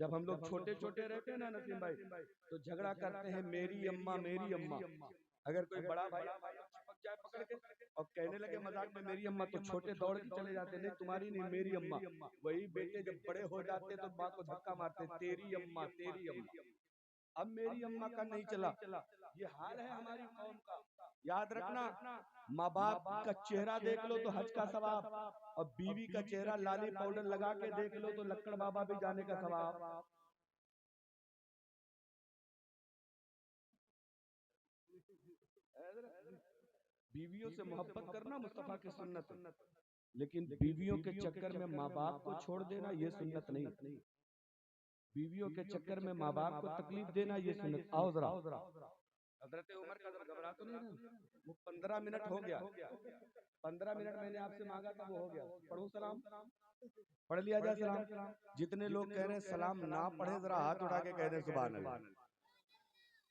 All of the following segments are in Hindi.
जब हम लोग छोटे छोटे रहते हैं ना नसीम भाई, तो झगड़ा करते हैं मेरी अम्मा मेरी अम्मा। अगर कोई बड़ा भाई चिपक जाए पकड़ के और कहने लगे मजाक में मेरी अम्मा, तो छोटे दौड़ के चले जाते, नहीं तुम्हारी नहीं मेरी अम्मा। वही बेटे जब बड़े हो जाते तो माँ को धक्का मारते, तेरी अम्मा तेरी अम्मा। अब मेरी अम्मा का नहीं चला। ये हाल है हमारी कौम का। याद रखना, माँ बाप का चेहरा देख लो तो हज का सवाब, और बीवी का चेहरा लाली पाउडर लगा के देख लो तो लक्कड़ बाबा भी जाने का सवाब। बीवियों से मोहब्बत करना मुस्तफा की सुन्नत है, लेकिन बीवियों के चक्कर में माँ बाप को छोड़ देना ये सुन्नत नहीं। बीवियों के चक्कर में माँ बाप को तकलीफ देना ये सुन्नत। आओ जरा, हजरत उमर का घबरा तो नहीं रहा, वो 15 मिनट हो गया। 15 मिनट मैंने आपसे मांगा था, वो हो गया। पढ़ो सलाम, पढ़ लिया जाए सलाम। जितने लोग कह रहे हैं सलाम ना पढ़े, जरा हाथ उठा के कह रहे सुभान अल्लाह।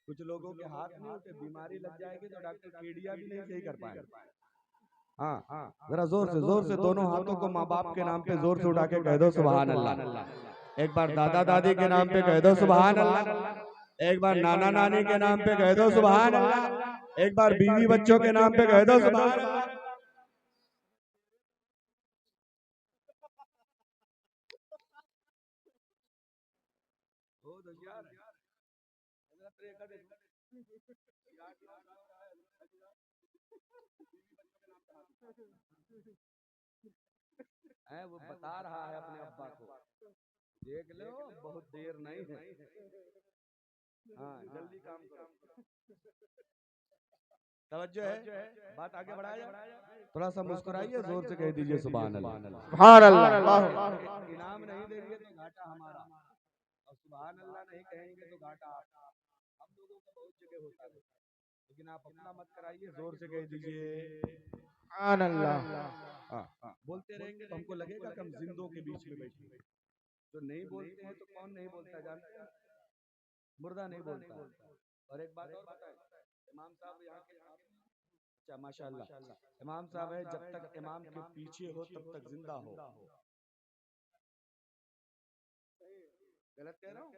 कुछ लोगों के हाथ नहीं उठे, बीमारी लग जाएगी तो डॉक्टर कीड़िया भी नहीं सही कर पाएंगे। हाँ, जरा जोर से दोनों हाथों को माँ बाप के नाम पे जोर से उठा के कह दो सुभान अल्लाह। एक बार दादा दादी के नाम पे कह दो सुभान अल्लाह। एक बार नाना नानी के नाम पे कह दो सुभान अल्लाह। एक बार बीवी बच्चों के नाम पे कह दो सुभान अल्लाह। है वो बता रहा है अपने अब्बा को, देख लो बहुत देर नहीं है। हाँ जल्दी काम करो। तवज्जो है, बात आगे बढ़ाया जाए। थोड़ा सा मुस्कुराइए, जोर से कह दीजिए सुभान अल्लाह। सुभान अल्लाह। इनाम नहीं देंगे तो घाटा हमारा, और सुभान अल्लाह नहीं कहेंगे तो घाटा आपका। हम लोगों का बहुत जगह होता है, लेकिन आप अपना मत कराइए, जोर से कह दीजिए सुभान अल्लाह। हाँ, बोलते रहेंगे तो हमको लगेगा कि हम जिंदों के बीच में बैठे हैं। जो नहीं बोलते हैं तो कौन नहीं बोलता जानते हैं? मुर्दा नहीं बोलता। और एक बात और बताएं, इमाम साहब यहाँ के, अच्छा माशाल्लाह, इमाम साहब है, जब तक इमाम के पीछे हो तब तक जिंदा हो। गलत कह रहा हूँ?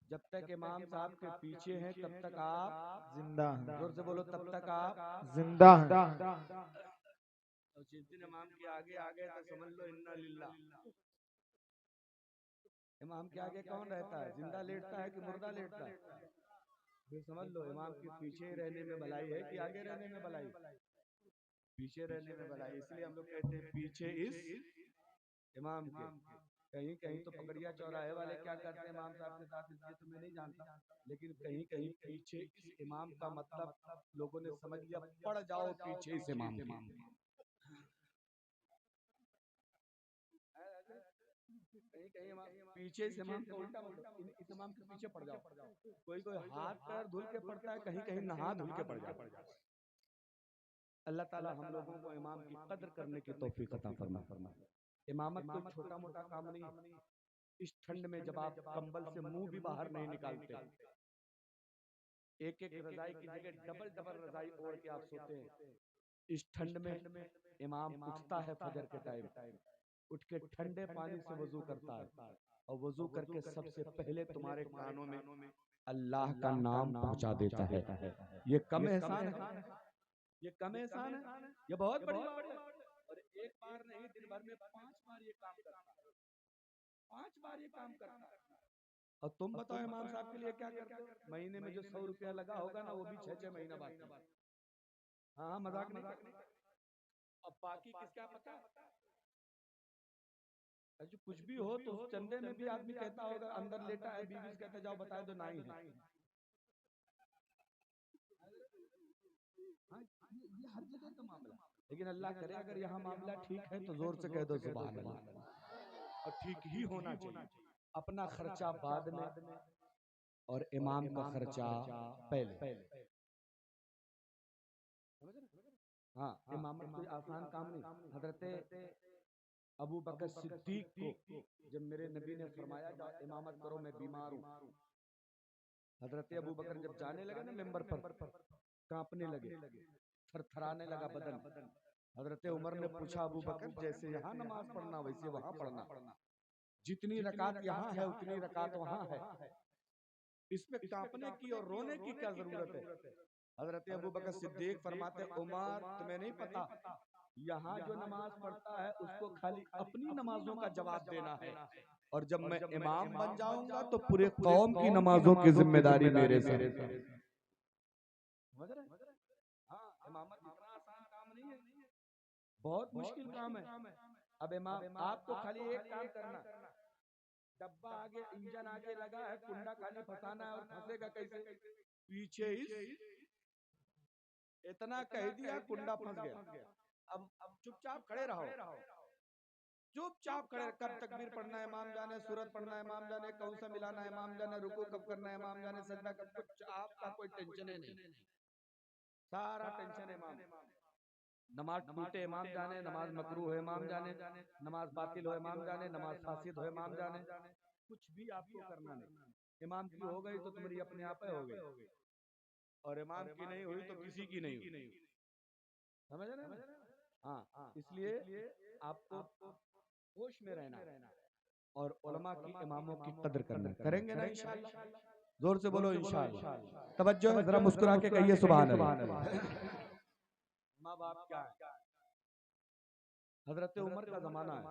जब तक इमाम साहब के पीछे हैं तब तक आप जिंदा जोर से बोलो, तब तक आप जिंदा और जिस दिन इमाम के आगे आ गए तो समझ लो इन्ना लिल्लाह। इमाम के आगे कौन रहता है? जिंदा लेटता है कि मुर्दा लेटता है? फिर समझ लो इमाम के पीछे रहने में भलाई है कि आगे रहने में भलाई? पीछे रहने में भलाई। इसलिए हम लोग कहते हैं पीछे इस इमाम के। कहीं कहीं तो पकड़िया चौराहे वाले क्या करते हैं इमाम साहब के साथ, ये तो मैं नहीं जानता, लेकिन कहीं कहीं पीछे इस इमाम का मतलब लोगों ने समझ लिया, पड़ जाओ पीछे इस इमाम के। कहीं कहीं पीछे इस इमाम का उल्टा बोल दो, इस इमाम के पीछे पड़ जाओ। कोई कोई हाथ पैर धुल के पड़ता है, कहीं कहीं नहा धुल के पड़ जाता है। अल्लाह ताला हम लोगों को इमाम की कद्र करने की तौफीक अता फरमा। इमामत कोई छोटा मोटा काम नहीं। इस ठंड में जब आप कंबल से मुंह भी बाहर नहीं निकालते, एक एक रजाई की जगह डबल डबल रजाई ओढ़ के आप सोते हैं, इस ठंड में इमाम उठता है फजर के टाइम, उठ के ठंडे पानी से वजू करता है, और वजू करके सबसे पहले तुम्हारे कानों में अल्लाह का नाम पहुंचा देता है। ये कम एहसान है? ये कम एहसान है? ये बहुत बड़ी बात है। और एक बार नहीं, दिन भर में 5 बार ये काम करता है। 5 बार ये काम करता है। और तुम बताओ इमाम साहब के लिए क्या करते हो? महीने में जो 100 रुपया लगा होगा ना, वो भी 6-6 महीना बाद। हाँ मजाक नहीं करना। अब बाकी किसका पता? जो कुछ भी हो तो उस चंदे में भी आदमी कहता होगा, अंदर लेटा है, बीवी से कहता जाओ बताए दो नाई है। हाँ, ये हर जगह का मामला। लेकिन अल्लाह करे अगर यहाँ मामला ठीक है तो जोर से कह दो सुभान अल्लाह। और ठीक ही होना चाहिए। अपना खर्चा बाद में और इमाम का खर्चा पहले। हाँ, इमामत कोई आसान काम नहीं। हजरत अबू बकर सिद्दीक को जब मेरे नबी ने फरमाया जा इमामत करो, मैं बीमार हूँ, हजरत अबू बकर जब जाने लगे ना मेंबर पर, कांपने लगे, थरथराने लगा बदन। हजरत उमर ने पूछा, अबू बकर जैसे यहाँ नमाज पढ़ना वैसे वहां पढ़ना। जितनी रकात यहाँ है उतनी रकात वहाँ है। इसमें कांपने की और रोने की क्या जरूरत है। हजरत अबू बकर सिद्दीक फरमाते, उमर तुम्हें नहीं पता, यहाँ जो नमाज पढ़ता है उसको खाली अपनी नमाजों का जवाब देना है, और जब मैं इमाम बन जाऊंगा तो पूरे कौम की नमाजों की जिम्मेदारी मेरे सर। हाँ, इमामत इतना आसान काम नहीं है, बहुत मुश्किल काम है। अब इमाम आपको खाली एक काम करना, डब्बा आगे इंजन आगे लगा है, कुंडा खाली फंसाना है, और फंसेगा कैसे, पीछे ही इतना कह दिया कुंडा फंस गया। अब चुपचाप खड़े रहो, चुपचाप खड़े, कब तकबीर पढ़ना है इमाम जाने, सूरत पढ़ना है इमाम जाने, कौन सा मिलाना है इमाम जाने, रुकू कब करना है इमाम जाने, सजदा कब, कुछ आपका कोई टेंशन है नहीं, सारा टेंशन है इमाम। नमाज टूटे इमाम जाने, नमाज मकरूह है इमाम जाने, नमाज बातिल हो इमाम जाने, नमाज फासिद हो इमाम जाने, कुछ भी आपको करना नहीं। इमाम की हो गई तो तुम्हारी अपने आप हो गई, और इमाम की नहीं हुई तो किसी की नहीं हुई, समझ रहे ना। हाँ, इसलिए आपको होश में रहना और उलमा की इमामों की कदर करना। करेंगे ना इंशाअल्लाह, जोर से बोलो इंशाअल्लाह। तवज्जो है, जरा मुस्कुरा के कहिए सुभान अल्लाह। माँ बाप क्या है, हजरत उमर का जमाना है,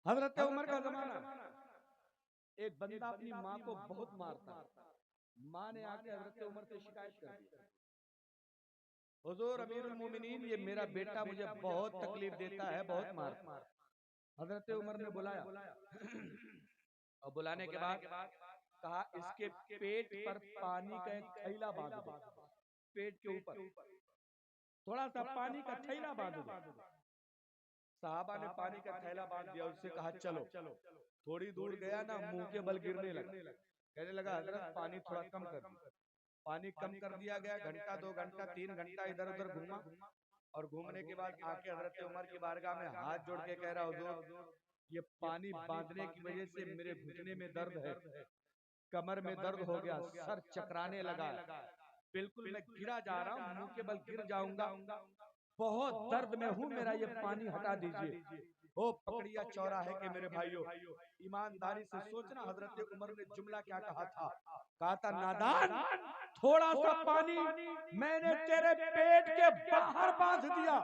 हजरत उमर का जमाना। एक बंदा अपनी माँ को बहुत मारता, माँ ने आके हजरत उमर से शिकायत कर दी, हुजूर अमीरुल मोमिनीन, ये मेरा बेटा मुझे बहुत तकलीफ देता है, बहुत मारता। हजरत उमर ने बुलाया और बुलाने के बाद कहा, इसके पेट पर पानी का एक थैला बांध दो, पेट के ऊपर थोड़ा सा पानी का थैला बांध दो। साहबा ने पानी का थैला बांध दिया, उससे कहा चलो। थोड़ी दूर गया ना, मुंह के बल गिरने लगा, कहने लगा हजरत पानी थोड़ा कम कर दो। पानी कम कर दिया गया, घंटा 2 घंटा 3 घंटा इधर उधर घूमा, और घूमने के बाद आके हजरत उमर की बारगाह में हाथ जोड़ के कह रहा, हुजूर ये पानी बांधने की वजह से मेरे घुटने में दर्द है, कमर में दर्द हो गया, सर चकराने लगा, बिल्कुल मैं गिरा जा रहा हूँ, मुंह के बल गिर जाऊंगा, बहुत दर्द में हूँ, मेरा ये पानी हटा दीजिए। ओ पकड़िया चौराहे के मेरे भाइयों, ईमानदारी से सोचना हजरत उमर ने जुमला क्या कहा था नादान, थोड़ा सा पानी मैंने तेरे पेट के बाहर बांध दिया,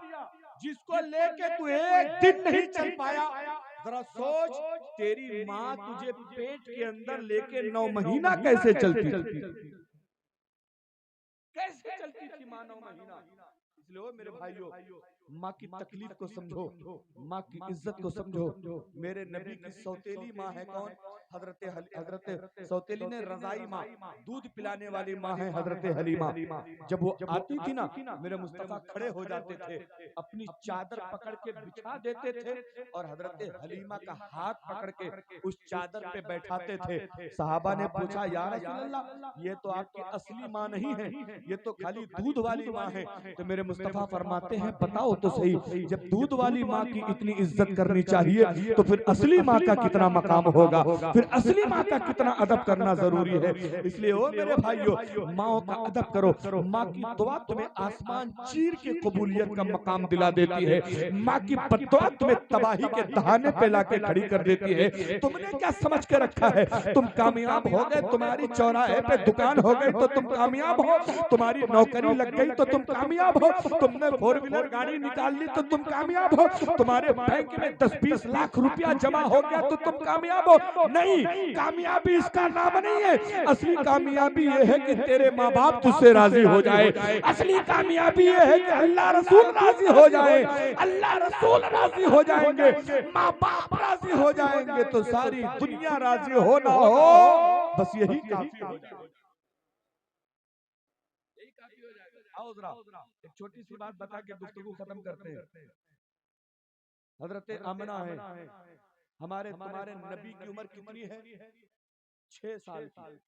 जिसको लेके तू एक दिन नहीं चल पाया। जरा सोच, तेरी माँ तुझे पेट के अंदर लेके 9 महीना कैसे चलती, कैसे चलती थी माँ 9 महीना। इसलिए मेरे भाइयों, माँ की तकलीफ को समझो, माँ की इज्जत को समझो। मेरे नबी की सौतेली माँ है कौन, हजरत सौतेली ने रजाई माँ, दूध पिलाने वाली माँ है हजरत हलीमा। जब वो आती थी ना, मेरे मुस्तफा खड़े हो जाते थे, अपनी चादर पकड़ के बिछा देते थे, और हजरत हलीमा का हाथ पकड़ के उस चादर पे बैठाते थे। साहबा ने पूछा, या रसूल अल्लाह, ये तो आपकी असली माँ नहीं है, ये तो खाली दूध वाली माँ है। तो मेरे मुस्तफा फरमाते हैं, बताओ तो सही, जब दूध वाली माँ की इतनी इज्जत करनी चाहिए तो फिर असली माँ का कितना मकाम होगा, फिर असली माँ का कितना अदब करना जरूरी है। इसलिए ओ मेरे भाइयों, माओ का अदब करो। माँ की दुआ तुम्हें आसमान चीर के कबूलियत का मकाम दिला देती है, माँ की बद्दुआ तुम्हें तबाही के दहाने पे लाके खड़ी कर देती है। तुमने क्या समझ के रखा है, तुम कामयाब हो गए, तुम्हारी चौराहे पे दुकान हो गई तो तुम कामयाब हो, तुम्हारी नौकरी लग गई तो तुम कामयाब हो, तुमने 4 व्हीलर गाड़ी निकाल ली तो तुम कामयाब हो, तुम्हारे बैंक में 10-20 लाख रुपया जमा हो गया तो तुम कामयाब हो। नहीं, कामयाबी इसका नाम नहीं है। असली कामयाबी यह है कि तेरे माँ बाप तुझसे राजी हो जाए, असली कामयाबी यह है कि अल्लाह रसूल राजी हो जाए, अल्लाह रसूल राजी हो जाएंगे, माँ बाप राजी हो जाएंगे, तो सारी दुनिया राजी हो ना हो, बस यही काफी हो जाएगा, यही काफी हो जाएगा। आओ जरा एक छोटी सी बात बता के गुफ्तगू खत्म करते हैं। हजरत आमना है, हमारे तुम्हारे नबी की उम्र कितनी है, 6 साल की।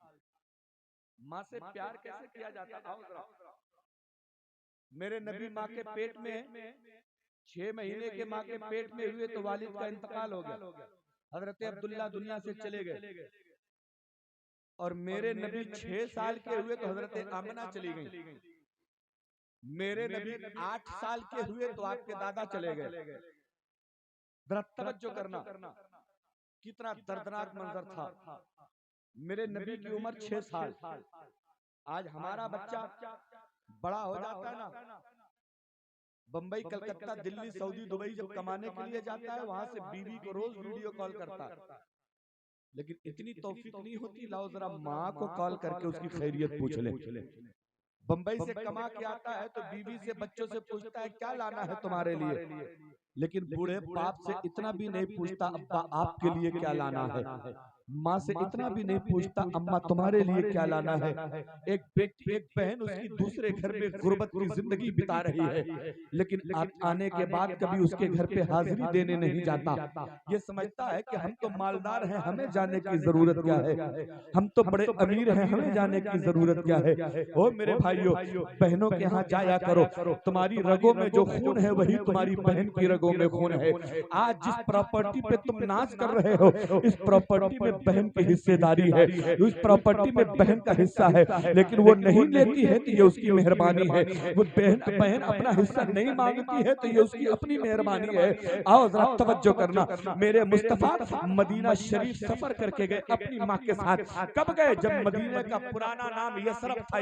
माँ से प्यार कैसे किया जाता, आओ जरा। मेरे नबी माँ के पेट में 6 महीने के माँ के पेट में हुए तो वालिद का इंतकाल हो गया, हजरत अब्दुल्ला दुनिया से चले गए, और मेरे नबी 6 साल के हुए तो हजरत आमना चली गई। मेरे नबी 8 साल के हुए तो आपके दादा चले गए। तवज्जो करना, कितना दर्दनाक मंजर था। मेरे नबी की उम्र 6 साल। आज हमारा बच्चा बड़ा हो जाता है ना, बंबई, कलकत्ता, दिल्ली, सऊदी, दुबई जब कमाने के लिए जाता है, वहां से बीवी को रोज वीडियो कॉल करता है। लेकिन इतनी तौफीक नहीं होती, लाओ जरा माँ को कॉल करके उसकी खैरियत पूछ ले। बंबई से कमा के आता है तो बीवी से, बच्चों से पूछता है क्या लाना है तुम्हारे लिए, लेकिन बूढ़े बाप से इतना भी नहीं पूछता अब्बा आपके लिए क्या लाना है। माँ से इतना भी नहीं पूछता अम्मा तुम्हारे लिए क्या लाना है। एक बेटी, एक बहन उसकी दूसरे घर में गुर्बत की जिंदगी बिता रही है, लेकिन आने के बाद कभी उसके घर पे हाजिरी देने नहीं जाता। ये समझता है कि हम तो मालदार हैं, हमें जाने की जरूरत क्या है, हम तो बड़े अमीर हैं, हमें जाने की जरूरत क्या है। ओ मेरे भाइयों बहनों के यहाँ जाया करो, तुम्हारी रगों में जो खून है वही तुम्हारी बहन की रगों में खून है। आज जिस प्रॉपर्टी पे तुम नाच कर रहे हो, इस प्रॉपर्टी में बहन की हिस्सेदारी है, उस प्रॉपर्टी में बहन का हिस्सा है, लेकिन वो नहीं लेती है तो ये उसकी मेहरबानी है। वो बहन अपना हिस्सा नहीं मांगती है तो ये उसकी अपनी मेहरबानी है। आओ जरा तवज्जो करना, मेरे मुस्तफा मदीना शरीफ सफर करके गए अपनी माँ के साथ। कब गए? जब मदीने का पुराना नाम यसरब था।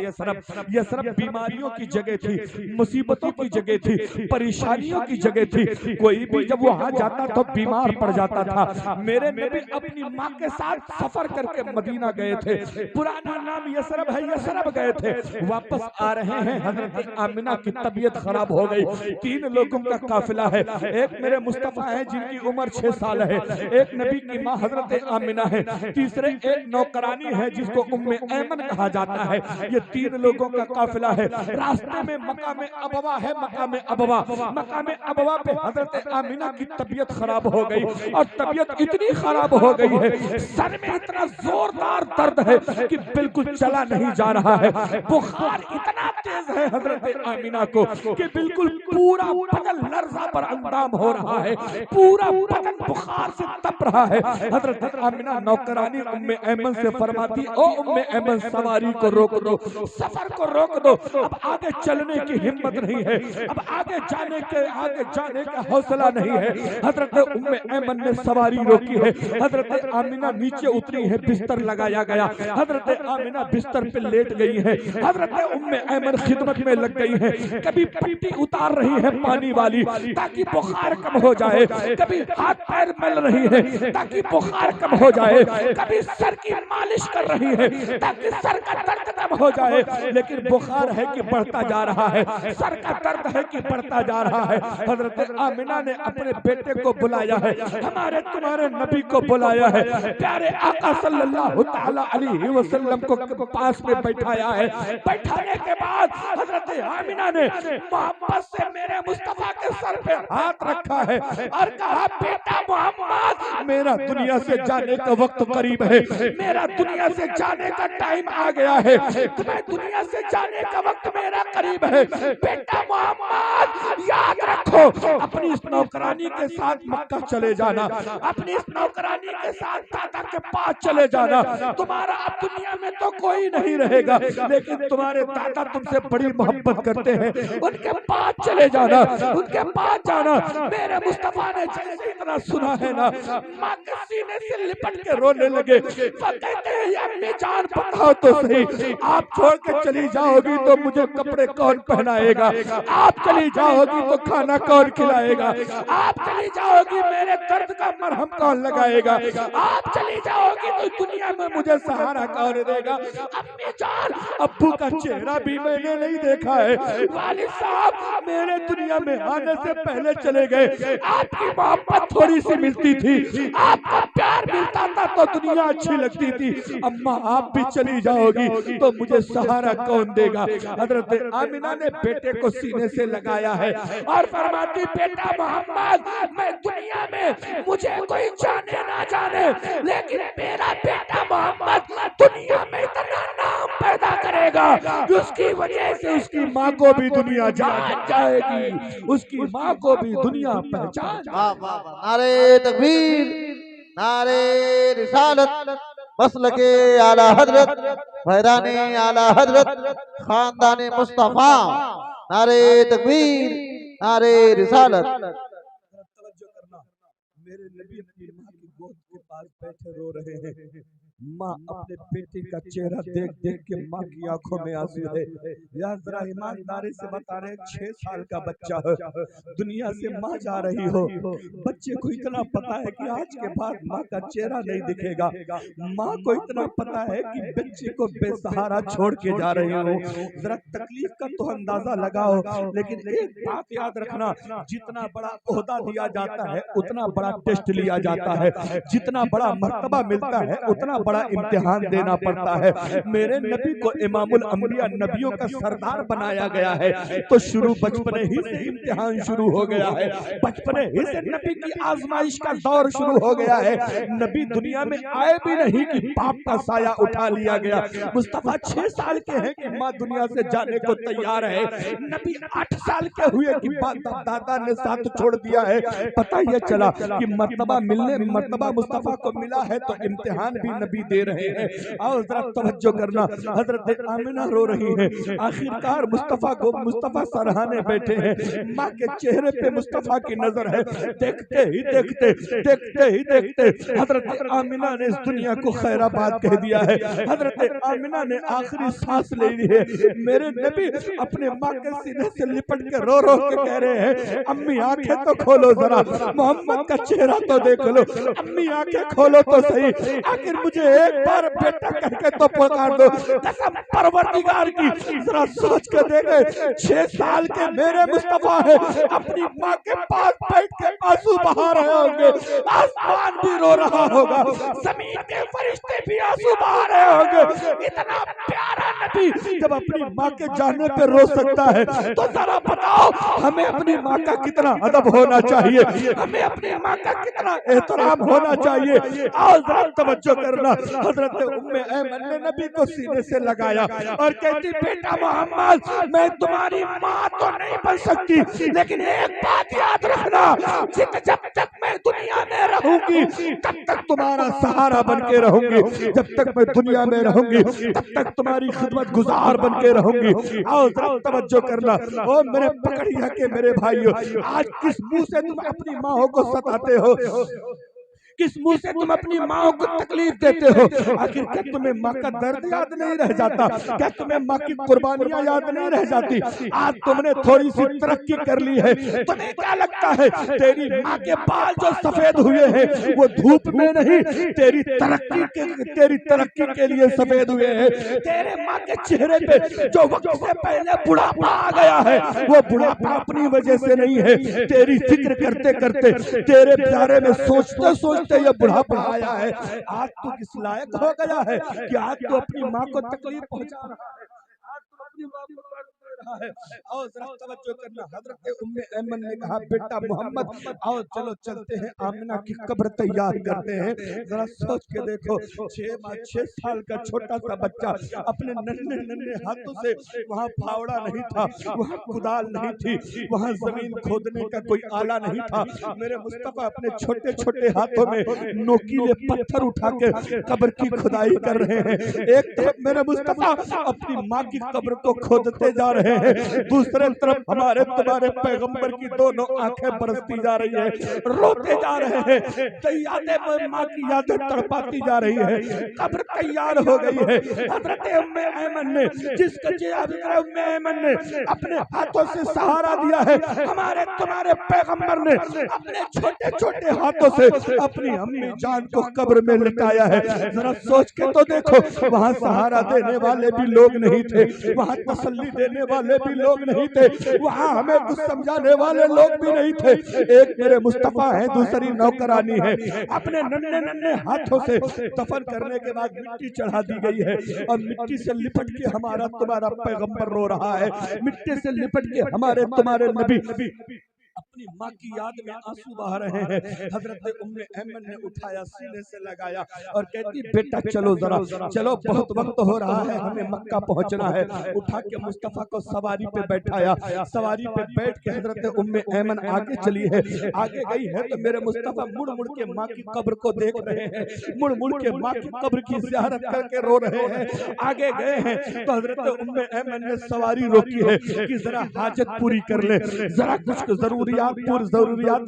यसरब बीमारियों की जगह थी, मुसीबतों की जगह थी, परेशानियों की जगह थी। कोई भी जब वहां जाता तो बीमार पड़ जाता था। मेरे नबी अपनी माँ के साथ सफर करके मदीना गए थे, पुराना नाम यसरब है, यसरब गए थे। वापस आ रहे हैं, हजरत आमिना की तबीयत खराब हो गई। 3 लोगों का काफिला है, एक मेरे मुस्तफा है जिनकी उम्र 6 साल है, एक नबी की माँ हजरत आमिना है, तीसरे एक नौकरानी है जिसको उम्मे ऐमन कहा जाता है। ये 3 लोगों का काफिला है। रास्ते में मकाम अबवा है, मकाम अबवा पे हजरत आमिना की तबीयत खराब हो गई, और तबीयत इतनी खराब हो गई है, सर में इतना जोरदार दर्द है कि बिल्कुल चला नहीं जा रहा है। बुखार इतना तेज है हजरत आमिना को कि बिल्कुल पूरा बदन लर्जा पर अंदाम हो रहा है, पूरा बदन बुखार से तप रहा है। हजरत आमिना नौकरानी उम्मे ऐमन से फरमाती, ओ उम्मे ऐमन सवारी को रोक दो, सफर को रोक दो, अब आगे चलने की हिम्मत नहीं है, अब आगे जाने का हौसला नहीं है। हजरत उम्मे ऐमन ने सवारी रोकी है, हजरत आमिना नीचे उतरी है, बिस्तर लगाया गया, हजरत आमिना बिस्तर पे लेट गई है, हजरत उम्मे ऐमन खिदमत में लग गई है। कभी पट्टी उतार रही है पानी वाली ताकि बुखार कम हो जाए, कभी हाथ पैर मल रही है ताकि बुखार कम हो जाए, कभी सर की मालिश कर रही है ताकि सर का दर्द कम हो जाए। लेकिन बुखार है कि बढ़ता जा रहा है, सर का दर्द है कि बढ़ता जा रहा है। हजरत आमिना ने अपने बेटे को बुलाया है, हमारे तुम्हारे नबी को बुलाया है, प्यारे आका सल्लल्लाहु तआला अलैहि वसल्लम को पास में बैठाया है। बैठाने के बाद हजरत आमिना ने मोहब्बत से मेरे मुस्तफा के सर पे हाथ रखा है और कहा, बेटा मोहम्मद मेरा दुनिया से जाने का वक्त करीब है, मेरा दुनिया से जाने का टाइम आ गया है, तुम्हें दुनिया से जाने का वक्त मेरा करीब है। बेटा मोहम्मद याद रखो, अपनी इस नौकरानी के साथ मक्का चले जाना, अपनी इस नौकरानी के साथ दादा के पास चले जाना। तुम्हारा अब दुनिया में तो कोई नहीं रहेगा, लेकिन तुम्हारे दादा तुमसे बड़ी मोहब्बत करते हैं, उनके पास चले जाना, उनके पास जाना। मेरे मुस्तफा ने जैसे इतना सुना है ना, माँ के सीने से लिपट के रोने लगे। वो कहते हैं, अम्मी जान बताओ तो सही, आप छोड़ के चली जाओगी तो मुझे कपड़े कौन पहनाएगा, आप चली जाओगी तो खाना कौन खिलाएगा, आप चली जाओगी मेरे दर्द का मरहम कौन लगाएगा, आप चली जाओगी तो दुनिया में मुझे सहारा कौन देगा। अम्मी जान, अब्बू का चेहरा भी मैंने नहीं देखा है, वालिद साहब मेरे दुनिया में आने से पहले चले गए, आपकी मोहब्बत थोड़ी सी मिलती थी, आपका प्यार मिलता था तो दुनिया अच्छी लगती थी। अम्मा आप भी चली जाओगी तो मुझे सहारा कौन देगा। हजरत आमिना ने बेटे को सीने से लगाया है और फरमाती, बेटा मोहम्मद मैं दुनिया में मुझे कोई जाने ना जाने, लेकिन मेरा बेटा मोहम्मद दुनिया में इतना नाम पैदा करेगा कि उसकी वजह से उसकी माँ को भी दुनिया जान जाएगी, उसकी माँ को भी दुनिया पहचान। नारे तकबीर, नारे रिसालत, मसलके आला हजरत, फैज़ाने आला हजरत, खानदाने मुस्तफा नारे तकबीर, नारे रिसालत। तवज्जो करना, मेरे नबी अपनी माँ की गोद के पास बैठे रो रहे हैं। माँ अपने बेटे का चेहरा देख देख के माँ की आंखों में आंसू है। या जरा ईमानदारी से बता रहे, 6 साल का बच्चा है, दुनिया से माँ जा रही हो, बच्चे को इतना पता है कि आज के बाद माँ का चेहरा नहीं दिखेगा। माँ को इतना पता है कि बच्चे को बेसहारा छोड़ के जा रही हो। जरा तकलीफ का तो अंदाजा लगाओ। लेकिन एक बात याद रखना, जितना बड़ा ओहदा दिया जाता है उतना बड़ा टेस्ट लिया जाता है, जितना बड़ा मर्तबा मिलता है उतना बड़ा इम्तिहान देना पड़ता है। मेरे नबी को इमामुल अंबिया, नबियों का सरदार बनाया गया है, तो शुरू बचपने ही से इम्तिहान शुरू हो गया है, बचपने ही से नबी की आजमाइश का दौर शुरू हो गया है। नबी दुनिया में आए भी नहीं कि बाप का साया उठा लिया गया। मुस्तफा 6 साल के हैं कि माँ दुनिया से जाने को तैयार है। नबी 8 साल के हुए कि दादा ने साथ छोड़ दिया है। पता यह चला कि मर्तबा मिलने, मर्तबा मुस्तफा को मिला है तो इम्तिहान भी नबी दे रहे हैं। और जरा तवज्जो करना, हजरत आमिना रो रही है। आखिरकार मुस्तफा को मुस्तफा सराहने बैठे हैं। माँ के चेहरे पे मुस्तफा की नजर है। देखते ही देखते हजरत आमिना ने इस दुनिया को खैराबाद कह दिया है। हजरत आमिना ने आखिरी सांस ले ली है। मेरे नबी अपने माँ के सीने से लिपट के रो रो के कह रहे हैं, अम्मी आंखें तो खोलो जरा, मोहम्मद का चेहरा तो देख लो, अम्मी आंखें खोलो तो सही, आखिर मुझे एक बार बेटा करके तो पुकार दो। कसम परवरदिगार की, जरा सोच के देखे, 6 साल के मेरे मुस्तफा है, अपनी माँ के पास बैठ के आंसू बहा रहे होंगे, आसमान भी रो रहा होगा, जमीन के फरिश्ते भी आंसू बहा रहे होंगे। इतना प्यारा नबी जब अपनी माँ के जाने पे रो सकता है, तो जरा बताओ हमें अपनी माँ का कितना अदब होना चाहिए, हमें अपनी माँ का कितना एहतराम होना चाहिए। आओ जरा तवज्जो करना, हजरत उम्मे ऐमन ने नबी को सीने से लगाया और कहती, बेटा मोहम्मद, मैं तुम्हारी माँ तो नहीं बन सकती, लेकिन एक बात याद रखना, जब तक मैं दुनिया में रहूंगी तब तक तुम्हारा सहारा बन के रहूंगी, जब तक मैं दुनिया में रहूंगी तब तक तुम्हारी खिदमत गुजार बन के रहूंगी। आओ जरा तवज्जो करना, ओ मेरे पकड़िया के मेरे भाइयों, आज किस मुंह से तुम अपनी माँ को सताते हो, किस मुंह से तुम अपनी माँ को तकलीफ देते हो? आखिर क्या तुम्हें माँ का दर्द याद नहीं रह जाता? क्या तुम्हें माँ की कुर्बानियां याद नहीं रह जाती? आज तुमने थोड़ी सी तरक्की कर ली है, तुम्हें क्या लगता है तेरी माँ के बाल जो सफेद हुए हैं वो धूप में नहीं, तेरी तरक्की के लिए सफेद हुए हैं। तेरे माँ के चेहरे पे जो वक्त से पहले बुढ़ापा आ गया है, वो बुढ़ापा अपनी वजह से नहीं है, तेरी फिक्र करते करते, तेरे बारे में सोचते सोचते ये बुढ़ापा आया है। आज तू किस लायक हो गया है कि आज तू अपनी माँ को तकलीफ पहुंचा रहा है, आज तू अपनी माँ को दर्द दे रहा है। और जरा तवज्जो करना, हजरत उम्मे ऐमन ने कहा, बेटा मोहम्मद आओ चलो चलते हैं, आमिना की कब्र तैयार करते हैं। जरा सोच के देखो, 6 साल का छोटा सा बच्चा अपने नन्हे नन्हे हाथों से, वहाँ फावड़ा नहीं था, वहाँ कुदाल नहीं थी, वहाँ जमीन खोदने का कोई आला नहीं था, मेरे मुस्तफा अपने छोटे छोटे हाथों में नोकीले पत्थर उठा के कब्र की खुदाई कर रहे हैं। एक तरफ मेरे मुस्तफा अपनी माँ की कब्र को खोदते जा रहे हैं, दूसरे तरफ हमारे तुम्हारे पैगंबर की दोनों आंखें बरसती जा रही है, रोते जा रहे हैं, यादें माँ की यादें तड़पाती जा रही है। कब्र तैयार हो गई है। हजरत उम्मे ऐमन ने, उम्मे ऐमन ने अपने हाथों से सहारा दिया है, हमारे तुम्हारे पैगंबर ने अपने छोटे छोटे हाथों से अपनी अम्मी जान को कब्र में लिटाया है। जरा सोच के तो देखो, वहाँ सहारा देने वाले भी लोग नहीं थे, वहाँ तसल्ली देने वाले भी लोग नहीं थे, वहाँ हमें कुछ समझाने वाले लोग भी नहीं थे। एक मेरे मुस्तफा है, दूसरी नौकरानी है। अपने नन्हे नन्हे हाथों से दफन करने के बाद मिट्टी चढ़ा दी गई है, और मिट्टी से लिपट के हमारा तुम्हारा पैगंबर रो रहा है, मिट्टी से लिपट के हमारे तुम्हारे नबी अपनी माँ की याद में आंसू बहा रहे हैं। हजरत उम्मे ऐमन ने उठाया, सीने से लगाया और कहती बेटा चलो जरा, चलो बहुत वक्त हो रहा है, हमें मक्का पहुंचना है। उठा के मुस्तफा को सवारी पे बैठाया, सवारी पे बैठ के हजरत उम्मे ऐमन आगे चली है। आगे गई है तो मेरे मुस्तफा मुड़ मुड़ के माँ की कब्र को देख रहे हैं, मुड़ मुड़ के माँ की कब्र की ज़ियारत करके रो रहे हैं। आगे गए हैं तो हजरत उम्मे ऐमन ने सवारी रोकी है कि जरा हाजत पूरी कर ले, जरा कुछ जरूरियात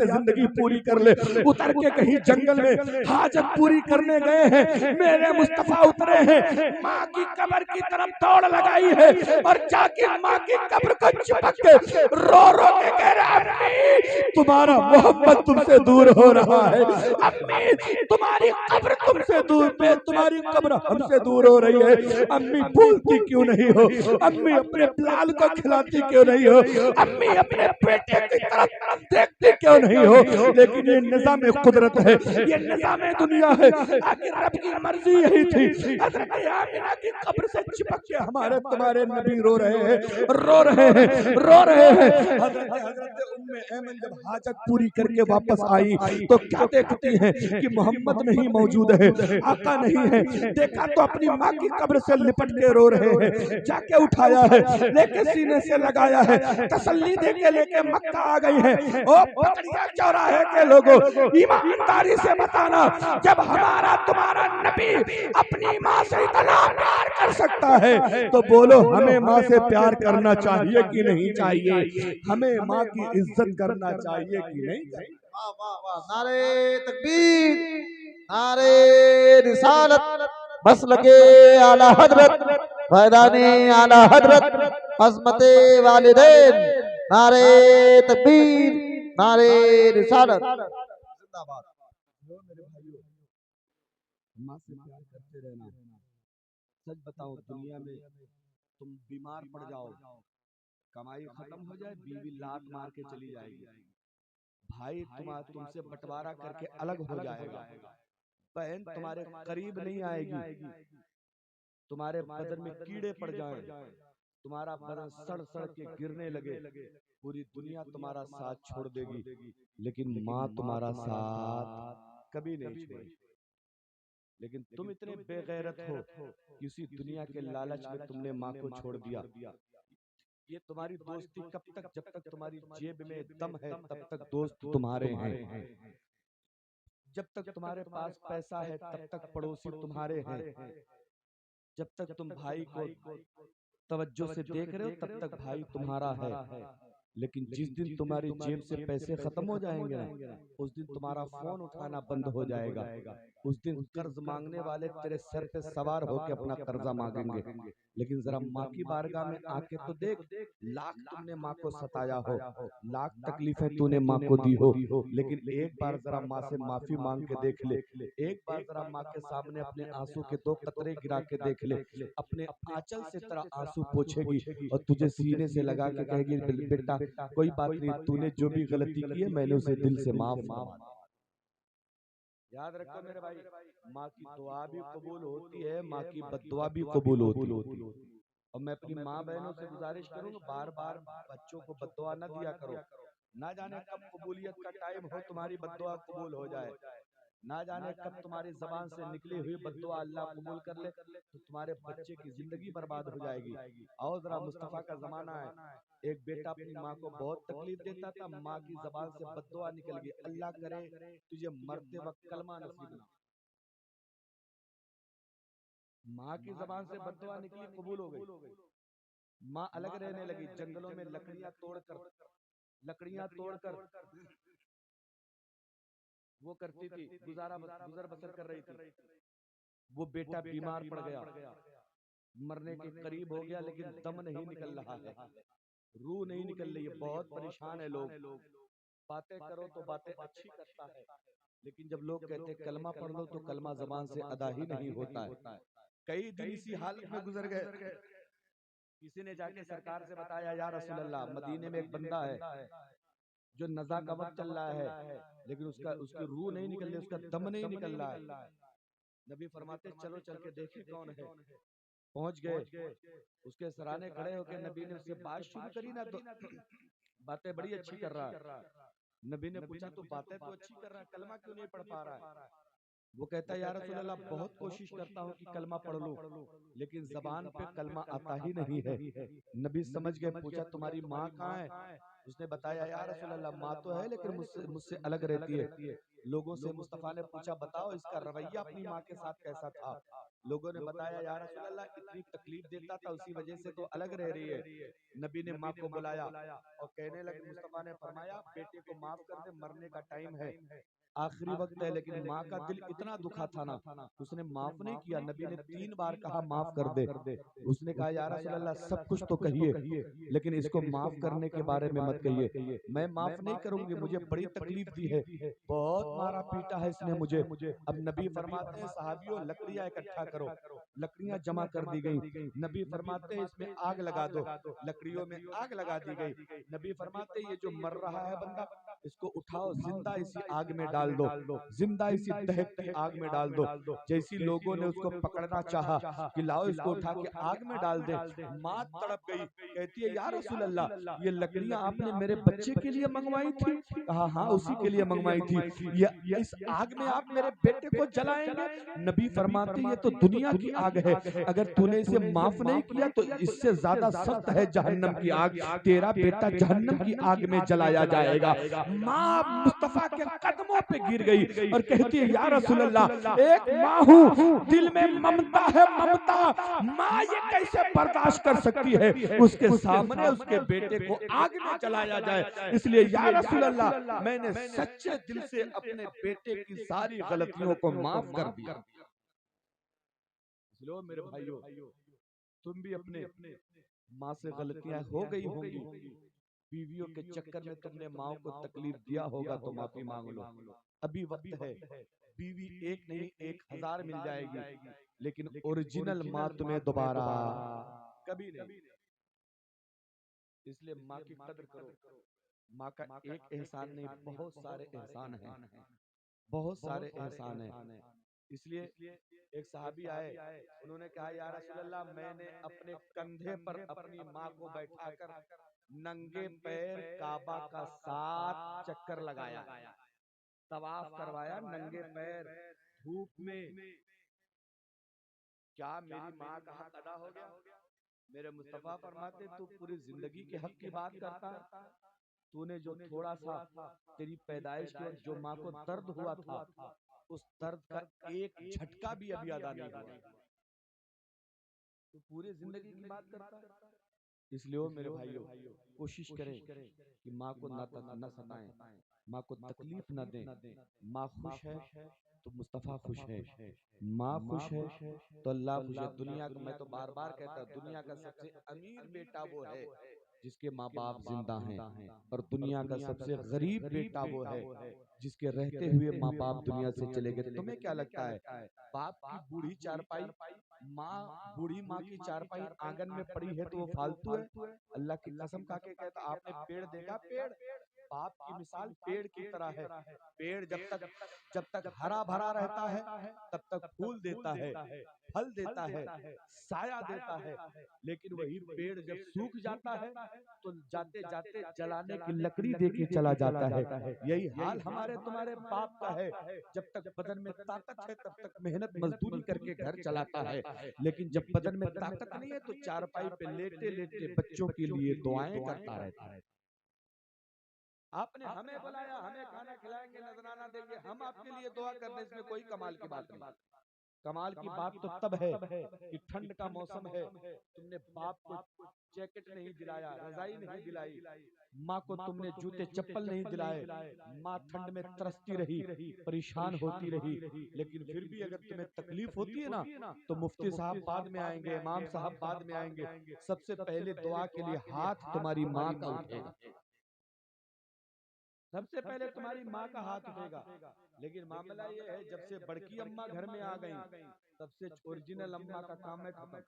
जिंदगी पूरी कर ले। उतर के कहीं जंगल में हाजत पूरी करने गए हैं, मेरे मुस्तफा उतरे हैं, माँ की कब्र की तरफ दौड़ लगाई है और जाके माँ की कब्र को चिपक के रो रो के कह रहा है तुम्हारा मोहब्बत तुमसे दूर हो रहा है, अम्मी तुम्हारी कब्र तुमसे दूर, तुम्हारी कब्र हमसे दूर हो रही है। अम्मी बोलती क्यों नहीं हो, अम्मी अपने लाल को खिलाती क्यों नहीं हो, अम्मी अपने बेटे की तरफ देखते क्यों नहीं हो। लेकिन ये निजाम कुदरत है, ये निजाम दुनिया है। आखिर रब की मर्जी यही थी, हज़रत आमिना की कब्र से चिपक के हमारे तुम्हारे नबी रो रहे हैं, रो रहे हैं, रो रहे हैं। हज़रत उम्मे ऐमन जब हाजत पूरी करके वापस आई तो क्या देखती है कि मोहम्मद नहीं मौजूद है, आका नहीं है। देखा तो अपनी माँ की कब्र से लिपट के रो रहे हैं। जाके उठाया है, लेके सीने से लगाया है, तसल्ली देके लेके मक्का आ गई है। ओ पकड़िया चौराहे के लोगों, ईमानदारी से बताना, जब हमारा तुम्हारा नबी अपनी माँ से इतना प्यार कर सकता है तो बोलो हमें माँ से प्यार करना चाहिए कि नहीं चाहिए, हमें माँ की इज्जत करना चाहिए कि नहीं चाहिए। वाह वाह वाह, नारे तकबीर, नारे रिसालत, बस लगे आला हजरत, फैदाने आला हजरत, अज़मते वालिदैन, नारे तकबीर, नारे रिसालत। जिंदाबाद। मेरे भाइयों, माँ से प्यार करते रहना। सच बताओ, दुनिया में तुम बीमार पड़ जाओ, कमाई खत्म हो जाए, बीवी लात मार के चली जाएगी, भाई तुमसे बंटवारा करके अलग हो जाएगा, बहन तुम्हारे करीब नहीं आएगी, तुम्हारे बदन में कीड़े पड़ जाएं, तुम्हारा बदन सड़ सड़ के गिरने लगे, पूरी दुनिया तुम्हारा साथ छोड़ देगी, लेकिन माँ तुम्हारा साथ कभी नहीं छोड़ेगी। लेकिन तुम इतने बेगैरत हो कि उसी दुनिया के लालच में तुमने माँ को छोड़ दिया। ये तुम्हारी दोस्ती कब तक, जब तक तुम्हारी जेब में दम है तब तक दोस्त तुम्हारे हैं, जब तक तुम्हारे पास पैसा है तब तक पड़ोसी तुम्हारे हैं, जब तक तुम भाई को तवज्जो से देख रहे हो तब तक भाई तुम्हारा है। लेकिन जिस दिन तुम्हारी जेब से पैसे खत्म हो जाएंगे ना, उस दिन तुम्हारा फोन उठाना बंद हो जाएगा, उस दिन कर्ज मांगने वाले तेरे सर पे सवार होकर अपना कर्जा मांगेंगे। लेकिन जरा माँ की बारगाह में आके तो देख, लाख तुमने माँ को सताया हो, लाख तकलीफें तूने माँ को दी हो, लेकिन एक बार जरा माँ से माफी मांग के देख ले, एक बार जरा माँ के सामने अपने आंसू के 2 कतरे गिरा के देख ले, अपने आंचल से तेरा आंसू पोछेगी और तुझे सीने से लगा के कहेगी बेटा कोई बात नहीं, तूने जो भी गलती की है मैंने उसे दिल से माफ फरमा दिया। याद रखो मेरे भाई, माँ की दुआ भी कबूल होती है, माँ की बद्दुआ भी कबूल होती है। और मैं अपनी माँ बहनों से गुजारिश करूंगा, बार बार बच्चों को बद्दुआ न दिया करो, ना जाने कब कबूलियत का टाइम हो तुम्हारी बद्दुआ कबूल हो जाए, ना जाने कब तुम्हारी जबान से निकली हुई बद्दुआ अल्लाह कबूल कर ले तो तुम्हारे बच्चे की जिंदगी बर्बाद हो जाएगी। आओ जरा, मुस्तफा का जमाना है, एक बेटा अपनी माँ को बहुत तकलीफ देता था, माँ की जबान से बद्दुआ निकल गई, अल्लाह करे तुझे मरते वक्त कलमा नसीब ना। माँ की जबान से बद्दुआ निकली, कबूल हो गई, माँ अलग रहने लगी, जंगलों में लकड़ियां तोड़कर वो करती थी, गुजर बसर कर रही थी। वो बेटा बीमार पड़ गया, मरने के करीब हो गया, लेकिन दम नहीं निकल रहा है, रूह नहीं निकल रही है, बहुत परेशान है लोग। बातें करो तो बातें अच्छी करता है, लेकिन जब लोग कहते कलमा पढ़ लो तो कलमा जबान से अदा ही नहीं होता है। कई दिन इसी हालत में गुजर गए। किसी ने जाके सरकार से बताया, या रसूल अल्लाह, मदीने में एक बंदा है जो नज़ा का वक्त चल रहा है, लेकिन उसकी रूह नहीं निकल रही, उसका दम नहीं निकल रहा है। नबी फरमाते चलो चल के देखे कौन है। पहुंच गए, उसके सराने खड़े होकर नबी ने उससे बात शुरू करी ना, तो बातें बड़ी अच्छी कर रहा है, नबी ने पूछा तो बातें तो अच्छी कर रहा है, कलमा क्यों नहीं पढ़ पा रहा है? वो कहता है या रसूल अल्लाह बहुत कोशिश करता हूँ कि कलमा पढ़ लूं, लेकिन जबान पे कलमा आता ही नहीं है। नबी समझ गए, पूछा तुम्हारी माँ कहाँ है? उसने बताया या रसूल अल्लाह माँ तो है लेकिन मुझसे मुझसे अलग रहती है। लोगों से मुस्तफा ने पूछा बताओ इसका रवैया अपनी माँ के साथ कैसा था? लोगों ने बताया या रसूल अल्लाह इतनी तकलीफ देता था उसी वजह से तो अलग रह रही है। नबी ने माँ को बुलाया और कहने लगे, मुस्तफा ने फरमाया बेटे को माफ कर दे, मरने का टाइम है, आखिरी वक्त है। लेकिन माँ का दिल इतना दुखा था ना, उसने माफ नहीं किया। नबी ने 3 बार कहा माफ कर दे। उसने कहा या रसूल अल्लाह सब कुछ तो कहिए, लेकिन इसको माफ करने के बारे में मत कहिए। मैं माफ नहीं करूंगी, मुझे बड़ी तकलीफ दी है, बहुत मारा पीटा है इसने मुझे। अब नबी फरमाते हैं सहाबियों लकड़ियां इकट्ठा करो, लकड़ियां जमा कर दी गई। नबी फरमाते हैं इसमें आग लगा दो, लकड़ियों में आग लगा दी गई। नबी फरमाते ये जो मर रहा है बंदा, इसको उठाओ, जिंदा इसी आग में डाल दो, जिंदा इसी दहकती आग में डाल दो। जैसी लोगों ने उसको पकड़ना चाहा कि लाओ इसको उठा के आग में डाल दे, माँ तड़प गई, कहती है या रसूल अल्लाह ये लकड़ियां आपने मेरे बच्चे के लिए मंगवाई थी? कहा हाँ उसी के लिए मंगवाई थी। ये इस आग में आप मेरे बेटे को जलाएंगे? नबी फरमाते ये तो दुनिया की आग है, अगर तूने इसे माफ नहीं किया तो इससे ज्यादा सख्त है जहन्नम की आग, तेरा बेटा जहन्नम की आग में जलाया जाएगा। माँ मुस्तफा के कदमों पे गिर गई और कहती है या रसूल अल्लाह एक माँ हूँ, दिल में ममता है, ममता, माँ ये कैसे बर्दाश्त कर सकती है उसके सामने उसके बेटे को आग में जलाया जाए? इसलिए या रसूल अल्लाह मैंने सच्चे दिल से अपने बेटे की सारी गलतियों को माफ कर दिया। इसलिए मेरे भाइयों तुम भी अपने माँ से गलतियां हो गई होंगी, बीवियों के चक्कर में तुमने माँ को तकलीफ दिया होगा तो माफी मांग लो, अभी वक्त है। बीवी एक नहीं 1000 मिल जाएगी, लेकिन ओरिजिनल माँ तुम्हें दोबारा कभी नहीं। इसलिए माँ की कदर करो। माँ का एक एहसान नहीं, बहुत सारे एहसान हैं, बहुत सारे एहसान हैं। इसलिए एक साहबी आए, उन्होंने कहा या रसूल अल्लाह मैंने अपने कंधे पर अपनी माँ को बैठाकर नंगे पैर काबा का 7 चक्कर लगाया, तवाफ करवाया नंगे पैर धूप में। क्या मेरी माँ का हक अदा हो गया? मेरे मुस्तफा फरमाते तू पूरी जिंदगी के हक की बात करता है, तूने जो थोड़ा सा तेरी पैदाइश के वक्त जो माँ को दर्द हुआ था, उस दर्द का एक झटका भी अभी अदा नहीं हुआ, तो पूरी जिंदगी की बात करता है। इसलिए वो मेरे भाइयों कोशिश करें कि माँ को न सताएं, माँ को तकलीफ न दें। माँ खुश है तो मुस्तफा खुश है, माँ खुश है तो अल्लाह खुश है। दुनिया का, मैं तो बार बार कहता हूँ, दुनिया का सबसे अमीर बेटा वो है जिसके माँ बाप जिंदा हैं, और दुनिया का सबसे गरीब बेटा वो है जिसके रहते हुए माँ बाप दुनिया से चले गए। तुम्हें क्या लगता है बाप की बूढ़ी चारपाई, माँ बूढ़ी माँ की चारपाई आंगन में पड़ी है तो वो फालतू है? अल्लाह की कसम खा के कहता आपने पेड़ देखा? पेड़, बाप की मिसाल पेड़ की तरह है। पेड़ जब तक हरा भरा रहता है तब तक फूल देता है, फल देता है, साया देता है। लेकिन वही पेड़ जब सूख जाता है तो जाते जाते जलाने की लकड़ी दे के चला जाता है। यही हाल हमारे तुम्हारे बाप का है। जब तक बदन में ताकत है तब तक मेहनत मजदूरी करके घर चलाता है, लेकिन जब बदन में ताकत नहीं है तो चारपाई पे लेटे लेटे बच्चों के लिए दुआएं करता रहता है। आपने हमें बुलाया, हमें खाना खिलाएंगे, नजराना देंगे, हम आपके लिए दुआ कर दें, इसमें कोई कमाल की बात नहीं। कमाल की बात तो तब है कि ठंड का मौसम है, तुमने बाप को जैकेट नहीं दिलाया, रजाई नहीं दिलाई, माँ को तुमने जूते चप्पल नहीं दिलाए, माँ ठंड में तरसती रही, परेशान होती रही। लेकिन फिर भी अगर तुम्हें तकलीफ होती है ना तो मुफ्ती साहब बाद में आएंगे, इमाम साहब बाद में आएंगे, सबसे पहले दुआ के लिए हाथ तुम्हारी माँ का उठेगा, सबसे पहले तुम्हारी माँ का हाथ उठेगा। लेकिन मामला ये है जब से बड़की अम्मा घर में आ गई तब से ओरिजिनल अम्मा का काम है खत्म।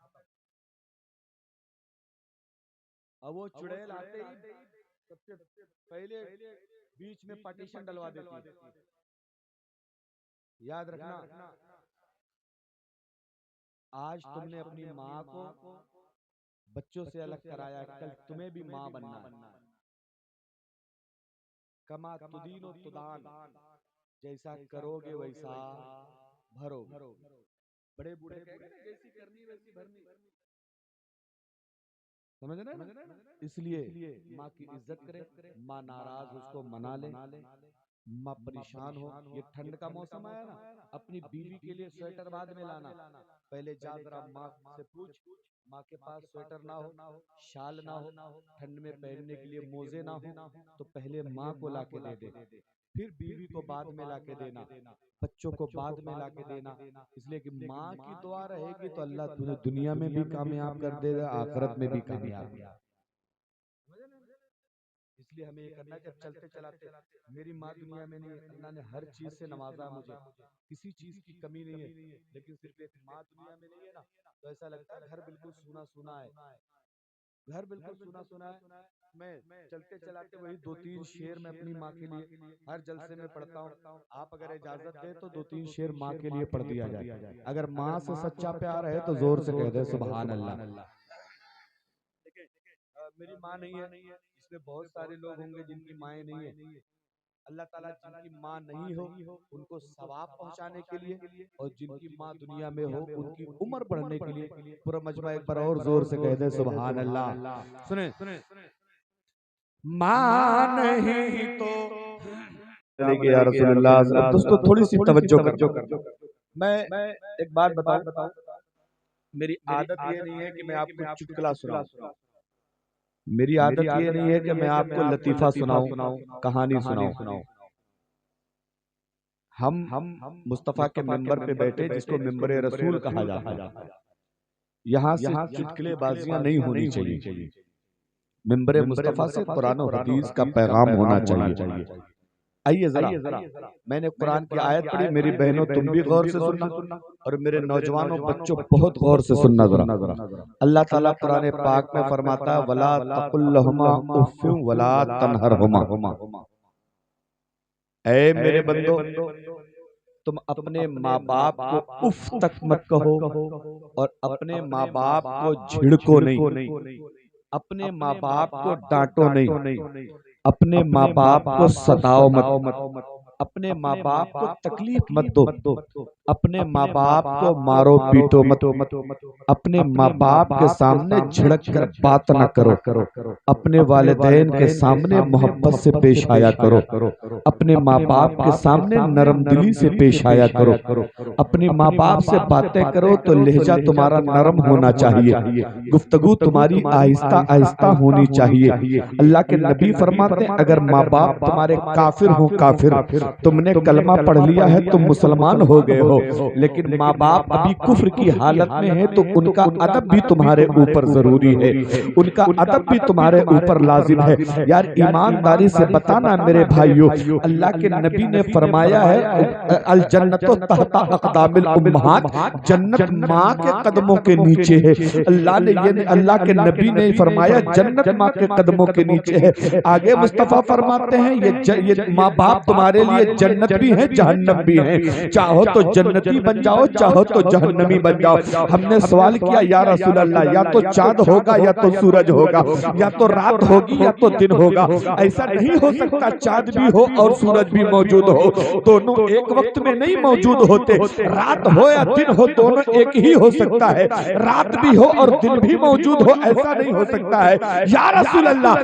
अब वो चुड़ैल आते ही सबसे पहले बीच में पार्टीशन डलवा देती। याद रखना आज तुमने अपनी माँ को बच्चों से अलग कराया, कल तुम्हें भी माँ बनना है। कमा तुदीनो तुदान, जैसा करोगे वैसा भरोगे। बड़े बूढ़े कहते हैं जैसी करनी वैसी भरनी, समझ रहे ना? इसलिए माँ की इज्जत करे, माँ नाराज उसको मना ले, माँ परेशान हो। ये ठंड का मौसम आया ना, अपनी बीवी के लिए स्वेटर बाद में लाना, पहले जा जरा माँ से पूछ, माँ के पास स्वेटर ना हो, शाल ना हो, ठंड में पहनने के लिए मोजे ना हो, तो पहले माँ को ला के दे दे, फिर बीवी को बाद में ला के देना, बच्चों को बाद में ला के देना। इसलिए कि माँ की दुआ रहेगी तो अल्लाह तुम्हें दुनिया में भी कामयाब कर देगा, आखिरत में भी कामयाब। इसलिए हमें ये करना कि चलते चलाते, मेरी माँ दुनिया में नहीं है, अल्लाह ने हर चीज से नवाजा मुझे, किसी चीज की कमी नहीं है, लेकिन सिर्फ एक माँ दुनिया में नहीं है ना, तो ऐसा लगता है घर बिल्कुल सूना सूना है, घर बिल्कुल सूना सूना है। मैं चलते चलाते वही 2-3 शेर मैं अपनी माँ के लिए हर जलसे में पढ़ता हूँ। आप अगर इजाजत दे तो 2-3 शेर माँ के लिए पढ़ दिया जाए। अगर माँ से सच्चा प्यार है तो जोर से कह दे सुभान अल्लाह। मेरी माँ नहीं है, इसमें बहुत सारे लोग होंगे जिनकी माएँ नहीं है। अल्लाह ताला जिनकी माँ नहीं हो उनको सवाब पहुंचाने के लिए, और जिनकी माँ दुनिया में हो उनकी उम्र बढ़ने के लिए पूरा मजमा एक बार और जोर से कह दे सुभान अल्लाह। सुने, माँ नहीं तो या रसूल अल्लाह। दोस्तों थोड़ी सी तवज्जो कर, मैं एक बात बताऊं, मेरी आदत ये नहीं है कि मैं आपको चुटकुला सुनाऊं, मेरी आदत ये नहीं है कि मैं आपको लतीफा सुनाऊं, कहानी सुनाऊं। हम मुस्तफा के मिंबर पे बैठे, जिसको मिंबर रसूल कहा जाता है, यहाँ से चुटकुलेबाजियां नहीं होनी चाहिए। मिंबर मुस्तफा से कुरान और हदीस का पैगाम होना चाहिए। आइए जरा, मैंने कुरान की आयत पढ़ी, मेरी बहनों तुम भी गौर से सुनना, और मेरे नौजवानों बच्चों बहुत गौर से सुनना जरा। अल्लाह ताला कुरान पाक में फरमाता है, वला तकुल लहुमा उफ़्फ़िन वला तनहरहुमा। ऐ मेरे बंदो, तुम अपने माँ बाप को उफ तक मत कहो, और अपने माँ बाप को झिड़को नहीं, अपने माँ बाप को डांटो नहीं, अपने माँ बाप को सताओ मत, अपने माँ बाप को तकलीफ मत दो, अपने माँ बाप को मारो पीटो मत, अपने माँ बाप के सामने झिड़क कर बात न करो, अपने वालिदैन के सामने मोहब्बत से पेश आया करो, अपने माँ बाप के सामने नरम दिली से पेश आया करो, अपनी माँ बाप से बातें करो तो लहजा तुम्हारा नरम होना चाहिए, गुफ्तगू तुम्हारी आहिस्ता आहिस्ता होनी चाहिए। अल्लाह के नबी फरमाते हैं, अगर माँ बाप तुम्हारे काफिर हो काफिर, तुमने कलमा पढ़ लिया है, तुम मुसलमान हो गए हो, लेकिन माँ बाप अभी कुफ्र की हालत में है, तो उनका अदब भी तुम्हारे ऊपर जरूरी है, उनका अदब भी तुम्हारे ऊपर लाजिम है। यार ईमानदारी से बताना मेरे भाइयों, अल्लाह के नबी ने फरमाया है, अल जन्नतो तहता अक़दामिल उम्महात, जन्नत माँ के कदमों के नीचे है। अल्लाह ने ये, अल्लाह के नबी ने फरमाया जन्नत माँ के कदमों के नीचे है। आगे मुस्तफा फरमाते हैं, ये माँ बाप तुम्हारे लिए जन्नत भी है जहन्नम भी है, चाहो तो जन्नती बन जाओ, चाहो तो जहन्नमी बन जाओ। हमने सवाल किया, या रसूल अल्लाह, या तो चांद होगा या तो सूरज होगा, या तो रात होगी या तो दिन होगा, ऐसा नहीं हो सकता चांद भी हो और सूरज भी मौजूद हो, दोनों एक वक्त में नहीं मौजूद होते। रात हो या दिन हो, दोनों एक ही हो सकता है, रात भी हो और दिन भी मौजूद हो, ऐसा नहीं हो सकता है। या रसूल अल्लाह,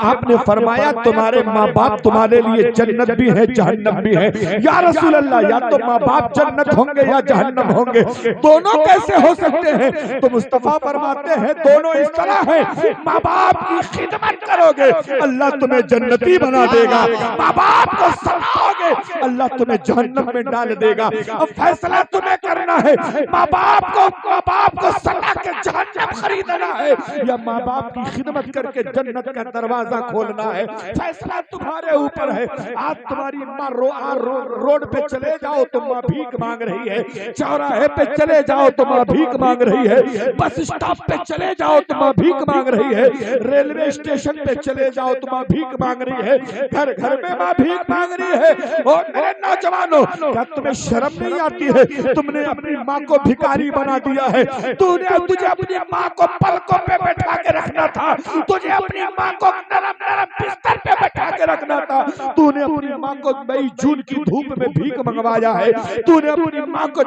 आपने फरमाया तुम्हारे माँ बाप तुम्हारे लिए जन्नत भी है जहन्नम भी है। या रसूल अल्लाह, या तो माँ बाप जन्नत होंगे या जहन्नम होंगे, दोनों कैसे हो सकते हैं? तो मुस्तफा फरमाते हैं, दोनों इस तरह है, माँ बाप की खिदमत करोगे अल्लाह तुम्हें जन्नती बना देगा, माँ बाप को सताओगे अल्लाह तुम्हें जहन्नम में डाल देगा। अब फैसला तुम्हें करना है, माँ बाप को सता के जहन्नम खरीदना है, या माँ बाप की खिदमत करके जन्नत का दरवाजा खोलना है। फैसला तुम्हारे ऊपर है। आज तुम्हारी माँ रोड पे चले जाओ तो माँ भीख मांग रही है, चौराहे पे चले जाओ तो माँ भीख मांग रही है, बस स्टॉप पे चले जाओ तो माँ भीख मांग रही है, रेलवे स्टेशन पे चले जाओ तो माँ भीख मांग रही है, घर घर में माँ भीख मांग रही है। और मेरे नौजवानों, क्या तुम्हें शर्म नहीं आती है? तुमने अपनी माँ को भिखारी बना दिया है। तुझे अपनी माँ को पलकों पे बैठा के रखना था, तुझे अपनी माँ को नरम नरम बिस्तर पे बैठा के रखना था। तूने अपनी माँ को मई जून की धूप में भीख मंगवाया है। तूने अपनी माँ को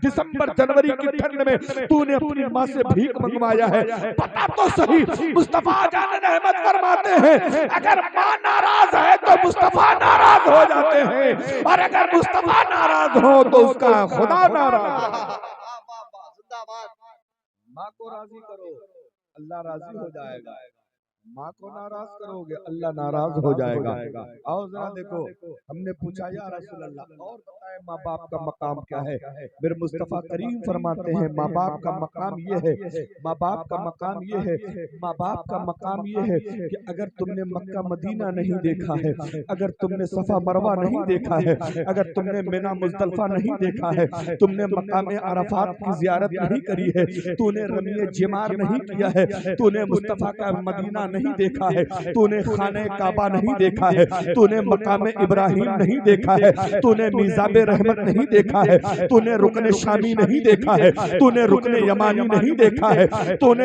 दिसंबर जनवरी की ठंड में तूने अपनी माँ से भीख मंगवाया है। पता तो सही, मुस्तफा जान रहमत फरमाते हैं, अगर माँ नाराज है तो मुस्तफा नाराज हो जाते हैं, और अगर मुस्तफा नाराज हो तो उसका खुदा नाराज। माँ को राजी करो, अल्लाह राजी हो जाएगा। माँ को नाराज करोगे, अल्लाह नाराज हो जाएगा। आओ जरा देखो, हमने पूछा या रसूल अल्लाह, और बताए माँ बाप का मकाम क्या है? मेरे मुस्तफ़ा करीम फरमाते हैं, माँ बाप का मकाम ये है, माँ बाप का मकाम ये है, माँ बाप का मकाम ये है कि अगर तुमने मक्का मदीना नहीं देखा है, अगर तुमने सफा मरवा नहीं देखा है, अगर तुमने मिना मुज़दलिफा नहीं देखा है, तुमने मकाम अरफात की ज़ियारत नहीं करी है, तूने रमी जिमार नहीं किया है, तूने मुस्तफ़ा का मदीना नहीं देखा है, तूने खाने काबा नहीं देखा है, तूने मकाम इब्राहिम नहीं देखा है, तूने मीज़ाबे रहमत नहीं देखा है, तूने रुकने शामी नहीं देखा है, तूने रुकने यमानी नहीं देखा है, तूने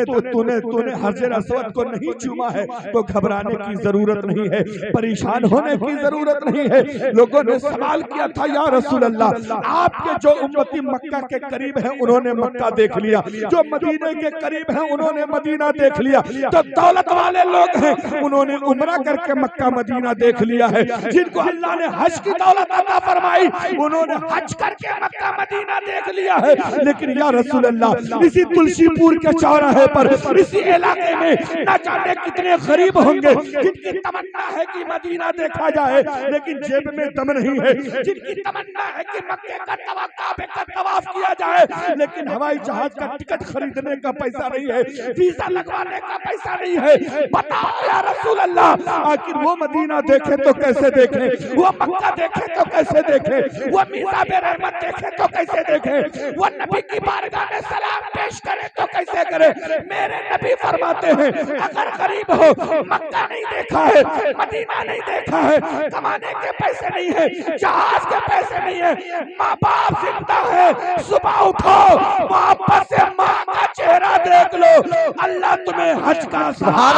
हजर असवद को नहीं चूमा है, तो घबराने की जरूरत नहीं है, परेशान होने की जरूरत नहीं है। लोगों ने सवाल किया था, या रसूल अल्लाह, आपके जो उम्मती मक्का के करीब है उन्होंने मक्का देख लिया, जो मदीने के करीब है उन्होंने मदीना देख लिया, जो दौलत वाले लोग हैं उन्होंने उम्रा करके मक्का मदीना देख लिया है, जिनको अल्लाह ने हज की दौलत अता फरमाई उन्होंने हज करके मक्का मदीना देख लिया है। लेकिन या रसूल अल्लाह, इसी तुलसीपुर के चौराहे पर, इसी इलाके में न जाने कितने गरीब होंगे जिनकी तमन्ना है कि मदीना देखा जाए, लेकिन जेब में दम नहीं है, जिनकी तमन्ना है कि मक्के का काबे का तवाफ किया जाए, लेकिन हवाई जहाज का टिकट खरीदने का पैसा नहीं है, वीजा लगवाने का पैसा नहीं है। बताओ या रसूल अल्लाह, आखिर वो मदीना देखे तो कैसे देखे, वो मक्का देखे तो कैसे देखे, वो मीज़ाबे रहमत देखे तो कैसे देखे, वो नबी की बारगाह में सलाम पेश करे तो कैसे करे? मेरे नबी फरमाते हैं, अगर गरीब हो, मक्का नहीं देखा है, मदीना नहीं देखा है, कमाने के पैसे नहीं है, जहाज के पैसे नहीं है, माँ बाप जिंदा है, सुबह उठो, वापस से माँ का चेहरा देख लो, अल्लाह तुम्हें हज का सवाब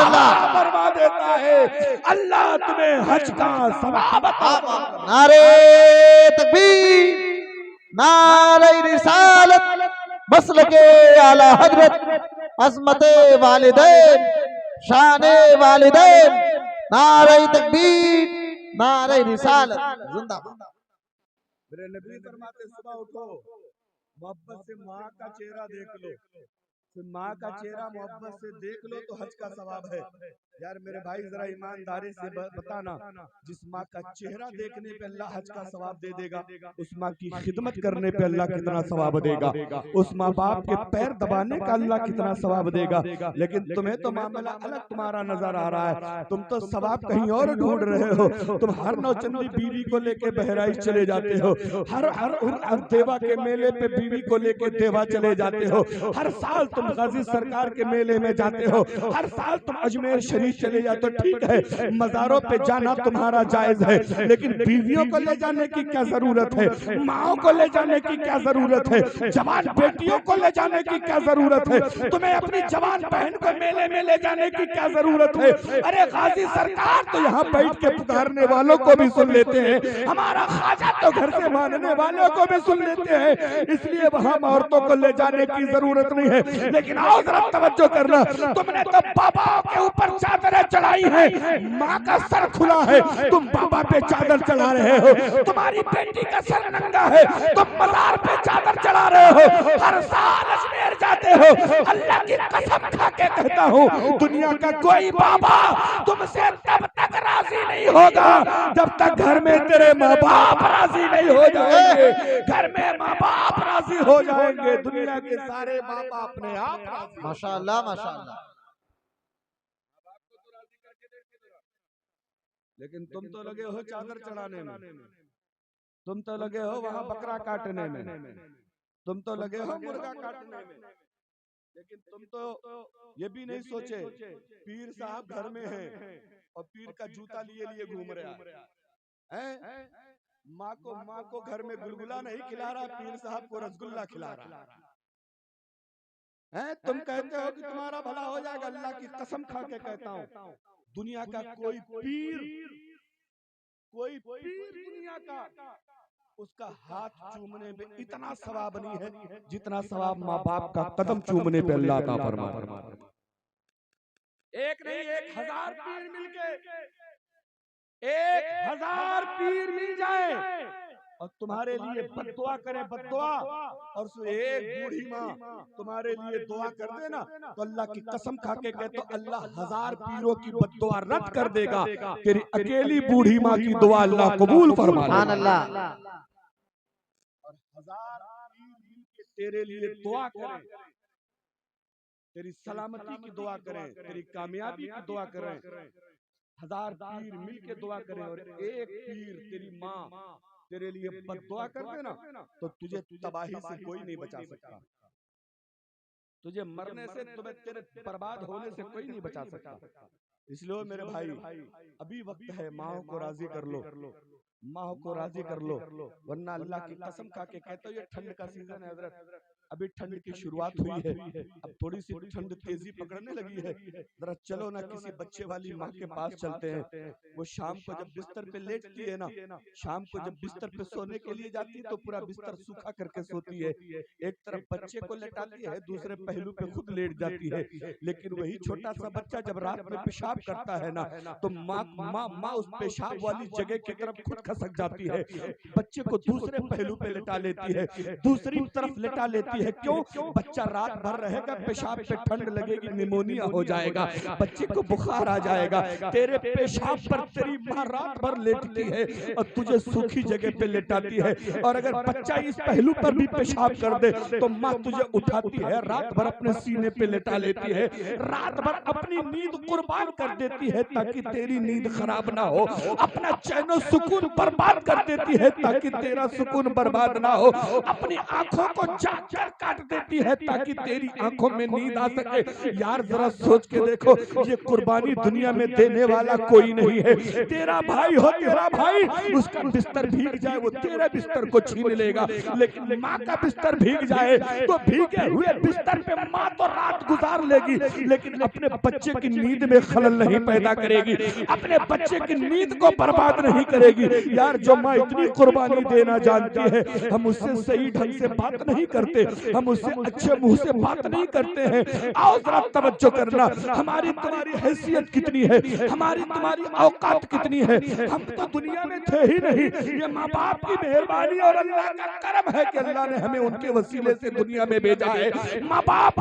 फरमा देता है, अल्लाह तुम्हें हज का सवाब अता फरमा। नारे तकबीर, नारे रिसालत, मसलके आला हजरत, अज़मते वालिदैन, शाने वालिदैन, नारे तकबीर, नारे रिसालत, जिंदाबाद। मेरे नबी फरमाते, सुबह उठो, मोहब्बत से माँ का चेहरा देख लो, फिर माँ का चेहरा मोहब्बत से देख लो तो हज का सवाब है। यार मेरे भाई जरा ईमानदारी से बताना, जिस माँ का चेहरा देखने पे अल्लाह हज का सवाब दे देगा, उस माँ की खिदमत करने पे अल्लाह कितना सवाब देगा, उस माँ बाप के पैर दबाने का अल्लाह कितना सवाब देगा। लेकिन तुम्हें तो मामला अलग तुम्हारा नजर आ रहा है, तुम तो सवाब कहीं और ढूंढ रहे हो। तुम हर नौचंदी बीवी को लेके बहराइच चले जाते हो, हर देवा के मेले पे बीवी को लेके देवा चले जाते हो, हर साल तुम गाजी सरकार के मेले में जाते हो, हर साल तुम अजमेर शरीफ चले जाते हो। ठीक है, मज़ारों पे जाना तुम्हारा जायज है, लेकिन बीवियों को ले जाने की क्या जरूरत है, माओ को ले जाने की क्या जरूरत है, जवान बेटियों को ले जाने की क्या जरूरत है, तुम्हें अपनी जवान बहन को मेले में ले जाने की क्या जरूरत है? अरे गाजी सरकार तो यहाँ बैठ के पुकारने वालों को भी सुन लेते हैं, हमारा ख्वाजा तो घर से मानने वालों को भी सुन लेते हैं, इसलिए वहां औरतों को ले जाने की जरूरत नहीं है। लेकिन आओ जरा तवज्जो करना, तुमने तो बाबाओं के ऊपर चादरें चढ़ाई है, माँ का सर खुला है, तुम बाबा पे चादर चढ़ा रहे हो, तुम्हारी बेटी का सर नंगा है, तुम मजार पे चादर चढ़ा रहे हो, हर साल अजमेर जाते हो। अल्लाह की कसम खा के कहता हूँ, दुनिया का कोई बाबा तुमसे तब तक राजी नहीं होगा जब तक घर में तेरे माँ बाप राजी नहीं हो जाएंगे। घर में माँ बाप राजी हो जाएंगे, दुनिया के सारे माँ बाप अपने आप। माशाअल्लाह माशाअल्लाह। लेकिन तुम तो लगे हो चादर चढ़ाने में, तुम तो लगे हो वहां बकरा काटने में, तुम तो लगे हो मुर्गा काटने में, लेकिन तुम तो ये भी नहीं सोचे पीर साहब घर में हैं और पीर का जूता लिए लिए घूम रहा है। माँ को घर में गुलगुला नहीं खिला रहा, पीर साहब को रसगुल्ला खिला रहा है। तुम कहते हो कि तुम्हारा भला हो जाएगा, अल्लाह की कसम खा के कहता हूँ, दुनिया का कोई पीर दुनिया का उसका हाथ चूमने पे इतना सवाब नहीं है जितना सवाब माँ बाप का कदम चूमने पे अल्लाह का फरमा। एक नहीं 1000 पीर मिलके 1000 पीर मिल जाए और तुम्हारे लिए बद्दुआ करे, बद्दुआ, और एक बूढ़ी माँ तुम्हारे लिए दुआ कर देना तो अल्लाह की कसम खा के कहते तो अल्लाह 1000 पीरों की बद्दुआ रद्द कर देगा। तेरी अकेली बूढ़ी माँ की दुआ अल्लाह कबूल फरमा लेगा। और 1000 पीर मिलके तेरे लिए दुआ करें, तेरी सलामती की दुआ करें, तेरी कामयाबी की दुआ करें। 1000 पीर मिलके दुआ करें और एक पीर तेरी माँ तेरे लिए बद्दुआ कर देना तो तुझे तबाही से कोई नहीं बचा सकता, तुझे मरने से, तुम्हें तेरे बर्बाद होने से कोई नहीं बचा सकता। इसलिए मेरे भाई अभी वक्त है, माँ को राजी कर लो, माँ को राजी कर लो, वरना अल्लाह की कसम खा के कहते हो ये ठंड का सीजन है हजरत, अभी ठंड की शुरुआत हुई है, अब थोड़ी सी ठंड तेजी पकड़ने लगी है। जरा चलो ना किसी बच्चे वाली माँ के पास चलते हैं। वो शाम को जब बिस्तर पे लेटती है ना, शाम को जब बिस्तर पे सोने के लिए जाती है तो पूरा बिस्तर सूखा करके सोती है, एक तरफ बच्चे को लेटाती है, दूसरे पहलू पे खुद लेट जाती है। लेकिन वही छोटा सा बच्चा जब रात में पेशाब करता है ना तो माँ उस पेशाब वाली जगह की तरफ खुद खसक जाती है, बच्चे को दूसरे पहलू पे लेटा लेती है, दूसरी तरफ लेटा लेती है। क्यों? बच्चा रात भर रहेगा, पेशाब पे ठंड लगेगी, निमोनिया हो जाएगा, बच्चे को बुखार आ जाएगा। तेरे पेशाब पर तेरी माँ रात भर लेटती है और तुझे सूखी जगह पे लेटाती है। और अगर बच्चा इस पहलू पर भी पेशाब कर दे तो माँ तुझे उठाती है, रात भर अपने सीने पे लेटा लेती है, रात भर अपनी नींद कुर्बान कर देती है ताकि तेरी नींद खराब ना हो, अपना चैन सुकून बर्बाद कर देती है ताकि तेरा सुकून बर्बाद ना हो, अपनी आंखों को जाकर काट देती है ताकि तेरी आंखों में नींद आ सके। यार जरा सोच के देखो, ये कुर्बानी दुनिया में देने वाला कोई नहीं है। तेरा भाई हो, तेरा भाई, उसका बिस्तर भीग जाए वो तेरे बिस्तर को छीन लेगा, लेकिन माँ का बिस्तर भीग जाए तो भीगे हुए बिस्तर पे माँ तो रात गुजार लेगी, लेकिन अपने बच्चे की नींद में खलल नहीं पैदा करेगी, अपने बच्चे की नींद को बर्बाद नहीं करेगी। यार जो माँ इतनी कुर्बानी देना जानती है, हम उससे सही ढंग से बात नहीं करते, हम उससे अच्छे मुंह से बात नहीं करते हैं। आओ जरा तवज्जो करना, हमारी तुम्हारी हैसियत कितनी है, हमारी तुम्हारी औकात कितनी है। हम तो दुनिया में थे ही नहीं, ये माँ बाप की मेहरबानी और अल्लाह का करम है कि अल्लाह ने हमें उनके वसीले से दुनिया में भेजा है। माँ बाप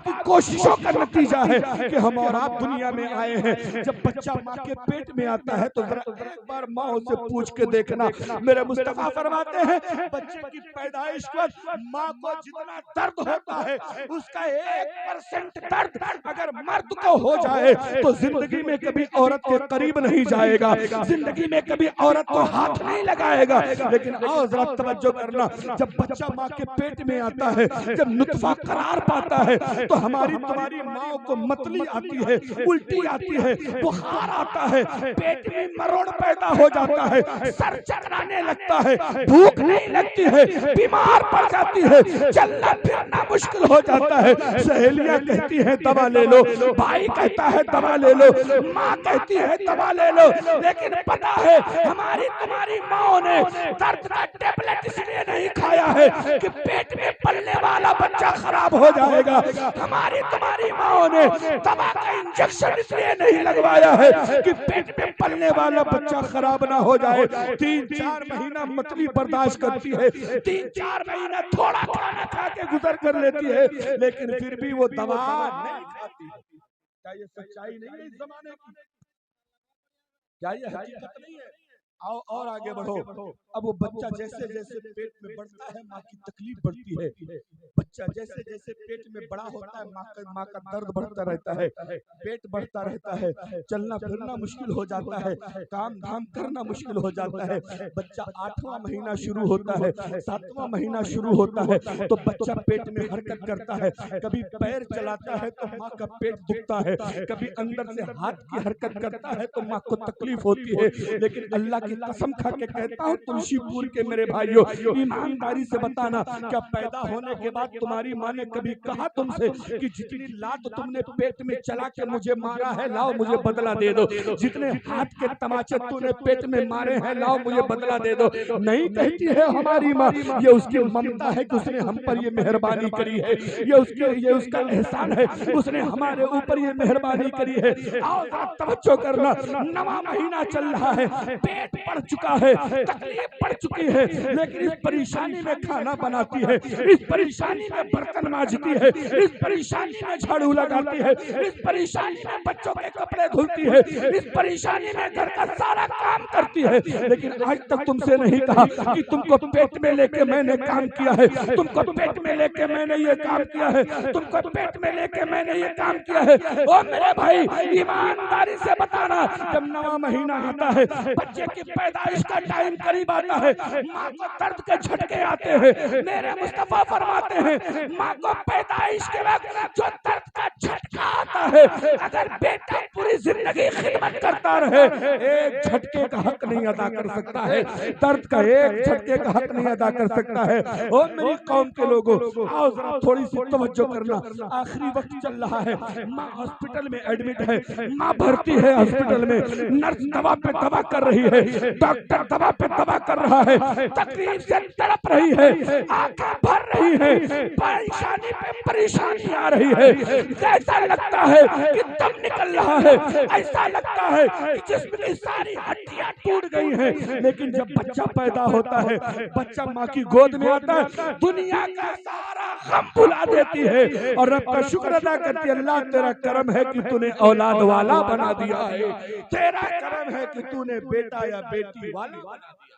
की कोशिशों का नतीजा है कि हम और आप दुनिया में आए हैं। जब बच्चा माँ के पेट में आता है तो जरा एक बार माँ से पूछ के देखना, मेरे मुस्तफा फरमाते हैं बच्चे की पैदाइश पर माँ को जितना दर्द होता है उसका 1% दर्द अगर मर्द को हो जाए तो जिंदगी में कभी औरत के करीब नहीं जाएगा, जिंदगी में कभी औरत को हाथ नहीं लगाएगा। लेकिन आओ जरा तवज्जो करना, जब बच्चा माँ के पेट में आता है, जब नुत्फा करार पाता है तो हमारी तुम्हारी माँ को मतली आती है, उल्टी आती है, बुखार आता है, पेट में मरोड़ पैदा हो जाता है, सर चकराने लगता है, भूख नहीं लगती है, बीमार पड़ जाती है, चलना फिरना मुश्किल हो जाता है। सहेलियां कहती हैं दवा ले लो, भाई कहता है दवा ले लो, माँ कहती है दवा ले लो, लेकिन पता है हमारी तुम्हारी माँ ने दर्द का टेबलेट इसलिए नहीं खाया है कि पेट में पलने वाला बच्चा खराब हो जाएगा। हमारी तुम्हारी माँ ने दवा का इंजेक्शन इसलिए नहीं लगवाया है कि पेट में पलने वाला बच्चा खराब ना हो जाए। 3-4 महीना मतली बर्दाश्त करती है, 3-4 महीना थोड़ा खाना खा के गुजर कर लेती है, लेकिन फिर भी वो दवा नहीं खाती। क्या ये सच्चाई नहीं है इस जमाने की? क्या ये हकीकत नहीं है? आओ और आगे बढ़ो। अब वो बच्चा जैसे जैसे पेट में बढ़ता है माँ की तकलीफ बढ़ती है, बच्चा जैसे जैसे पेट में बड़ा होता है माँ का दर्द बढ़ता रहता है, पेट बढ़ता रहता है, चलना फिरना मुश्किल हो जाता है, काम धाम करना मुश्किल हो जाता है। बच्चा 8वां महीना शुरू होता है, 7वां महीना शुरू होता है तो बच्चा पेट में हरकत करता है, कभी पैर चलाता है तो माँ का पेट दुखता है, कभी अंदर से हाथ की हरकत करता है तो माँ को तकलीफ होती है। लेकिन अल्लाह की की कसम खा के कहता हूँ तुलसीपुर के मेरे भाइयों, ईमानदारी से बताना, क्या पैदा होने के बाद तुम्हारी माँ ने कभी कहा तुमसे कि जितनी लात तुमने पेट में चला के मुझे मारा है, लाओ मुझे बदला दे दो, जितने हाथ के तमाचे तूने पेट में मारे हैं, लाओ मुझे बदला दे दो? नहीं कहती है हमारी माँ। ये उसकी ममता है कि उसने हम पर ये मेहरबानी करी है, ये उसका एहसान है, उसने हमारे ऊपर ये मेहरबानी करी है। आओ जरा तवज्जो करना, नवा महीना चल रहा है, पेट पड़ चुका है, तकलीफ पड़ चुकी है, लेकिन इस परेशानी में खाना बनाती है, इस परेशानी में बर्तन मांजती है, इस परेशानी में झाड़ू लगाती है, इस परेशानी में बच्चों के कपड़े धुलती है, इस परेशानी में घर का सारा काम करती है। लेकिन आज तक तुमसे नहीं कहा कि तुमको पेट में लेके मैंने काम किया है, तुमको पेट में लेके मैंने ये काम किया है, तुमको पेट में लेके मैंने ये काम किया है। ओ मेरे भाई, ईमानदारी से बताना, जब नवा महीना आता है, बच्चे की पैदाइश का टाइम करीब आता है, माँ को दर्द के झटके आते हैं। मेरे मुस्तफा फरमाते हैं, माँ को पैदाइश के वक्त जो दर्द का झटका आता है, अगर बेटा पूरी जिंदगी खिदमत करता रहे, एक झटके का हक नहीं अदा कर सकता है, दर्द का एक झटके का हक नहीं अदा कर सकता है। ओ मेरी कौम के लोगों, आओ जरा थोड़ी सी तवज्जो करना, आखिरी वक्त चल रहा है, माँ हॉस्पिटल में एडमिट है, माँ भर्ती है हॉस्पिटल में, नर्स दवा पे दवा कर रही है, डॉक्टर दवा पे दवा कर रहा है, तकलीफ से तड़प रही है, आंखें भर रही है, परेशानी पे परेशानी आ रही है। ऐसा लगता है कि दम निकल रहा है, ऐसा लगता है कि जिस्म की सारी हड्डियां टूट गई हैं। लेकिन जब बच्चा पैदा होता है, बच्चा माँ की गोद में आता है, दुनिया का सारा गम भुला देती है और रब का शुक्र अदा करती है। अल्लाह तेरा करम है कि तूने औलाद वाला बना दिया है, तेरा करम है कि तूने बेटा या बेटी वाला बना दिया।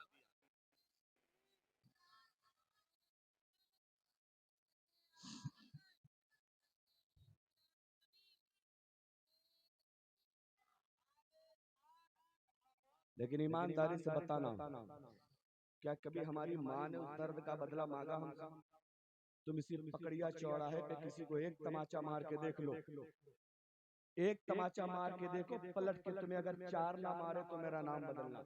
लेकिन ईमानदारी से बताना, क्या कभी हमारी माँ ने उस दर्द का बदला मांगा हमसे? तुम इसी पकड़िया चौराहे पे किसी को एक तमाचा मार के देख लो, एक तमाचा मार के देखो, पलट के तुम्हें अगर 4 ना मारे तो मेरा नाम बदलना।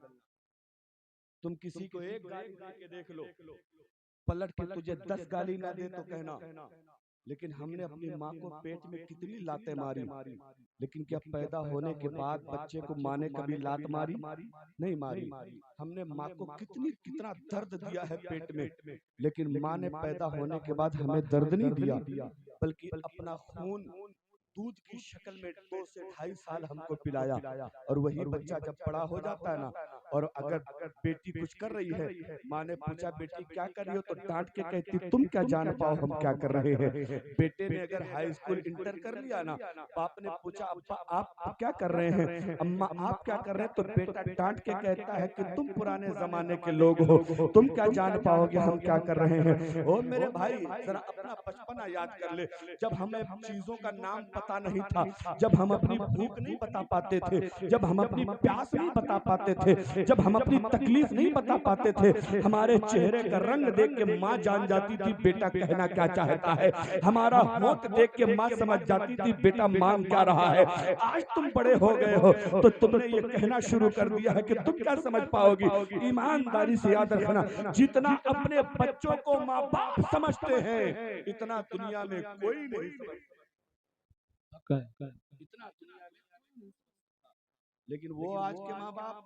तुम किसी को एक गाली दे के देख लो, पलट के तुझे 10 गाली ना दे तो कहना। लेकिन हमने अपनी माँ को पेट में कितनी लातें मारी, लेकिन क्या पैदा होने के बाद बच्चे को माँ ने कभी लात मारी? नहीं मारी। हमने माँ को कितना दर्द दिया है पेट में, लेकिन माँ ने पैदा होने के बाद हमें दर्द नहीं दिया, बल्कि अपना खून दूध की शक्ल में 2 से 2.5 साल हमको पिलाया। और वही बच्चा जब बड़ा हो जाता है ना, और अगर बेटी कुछ कर रही है, माँ ने पूछा बेटी क्या कर रही हो, तो डांट के कहती तुम क्या जान पाओ हम क्या कर रहे हैं। बेटे ने अगर हाई स्कूल इंटर कर लिया ना, बाप ने पूछा अब्बा आप क्या कर रहे हैं, अम्मा आप क्या कर रहे हैं, तो बेटा डांट के कहता है कि तुम पुराने जमाने के लोग हो, तुम क्या जान पाओगे हम क्या कर रहे हैं। ओ मेरे भाई, जरा अपना बचपना याद कर ले, जब हमें चीजों का नाम पता नहीं था, जब हम अपनी भूख नहीं बता पाते थे, जब हम अपनी प्यास नहीं बता पाते थे, जब हम अपनी तकलीफ नहीं बता पाते थे, हमारे चेहरे का रंग देख के माँ जान जाती थी बेटा कहना क्या चाहता है, हमारा होंठ देख के माँ समझ जाती थी बेटा मांग क्या रहा है। आज तुम बड़े हो गए हो तो तुमने ये कहना शुरू कर दिया है कि तुम क्या समझ पाओगी। ईमानदारी से याद रखना, जितना अपने बच्चों को माँ बाप समझते हैं, इतना दुनिया में कोई नहीं समझता, इतना दुनिया में। लेकिन वो आज के माँ बाप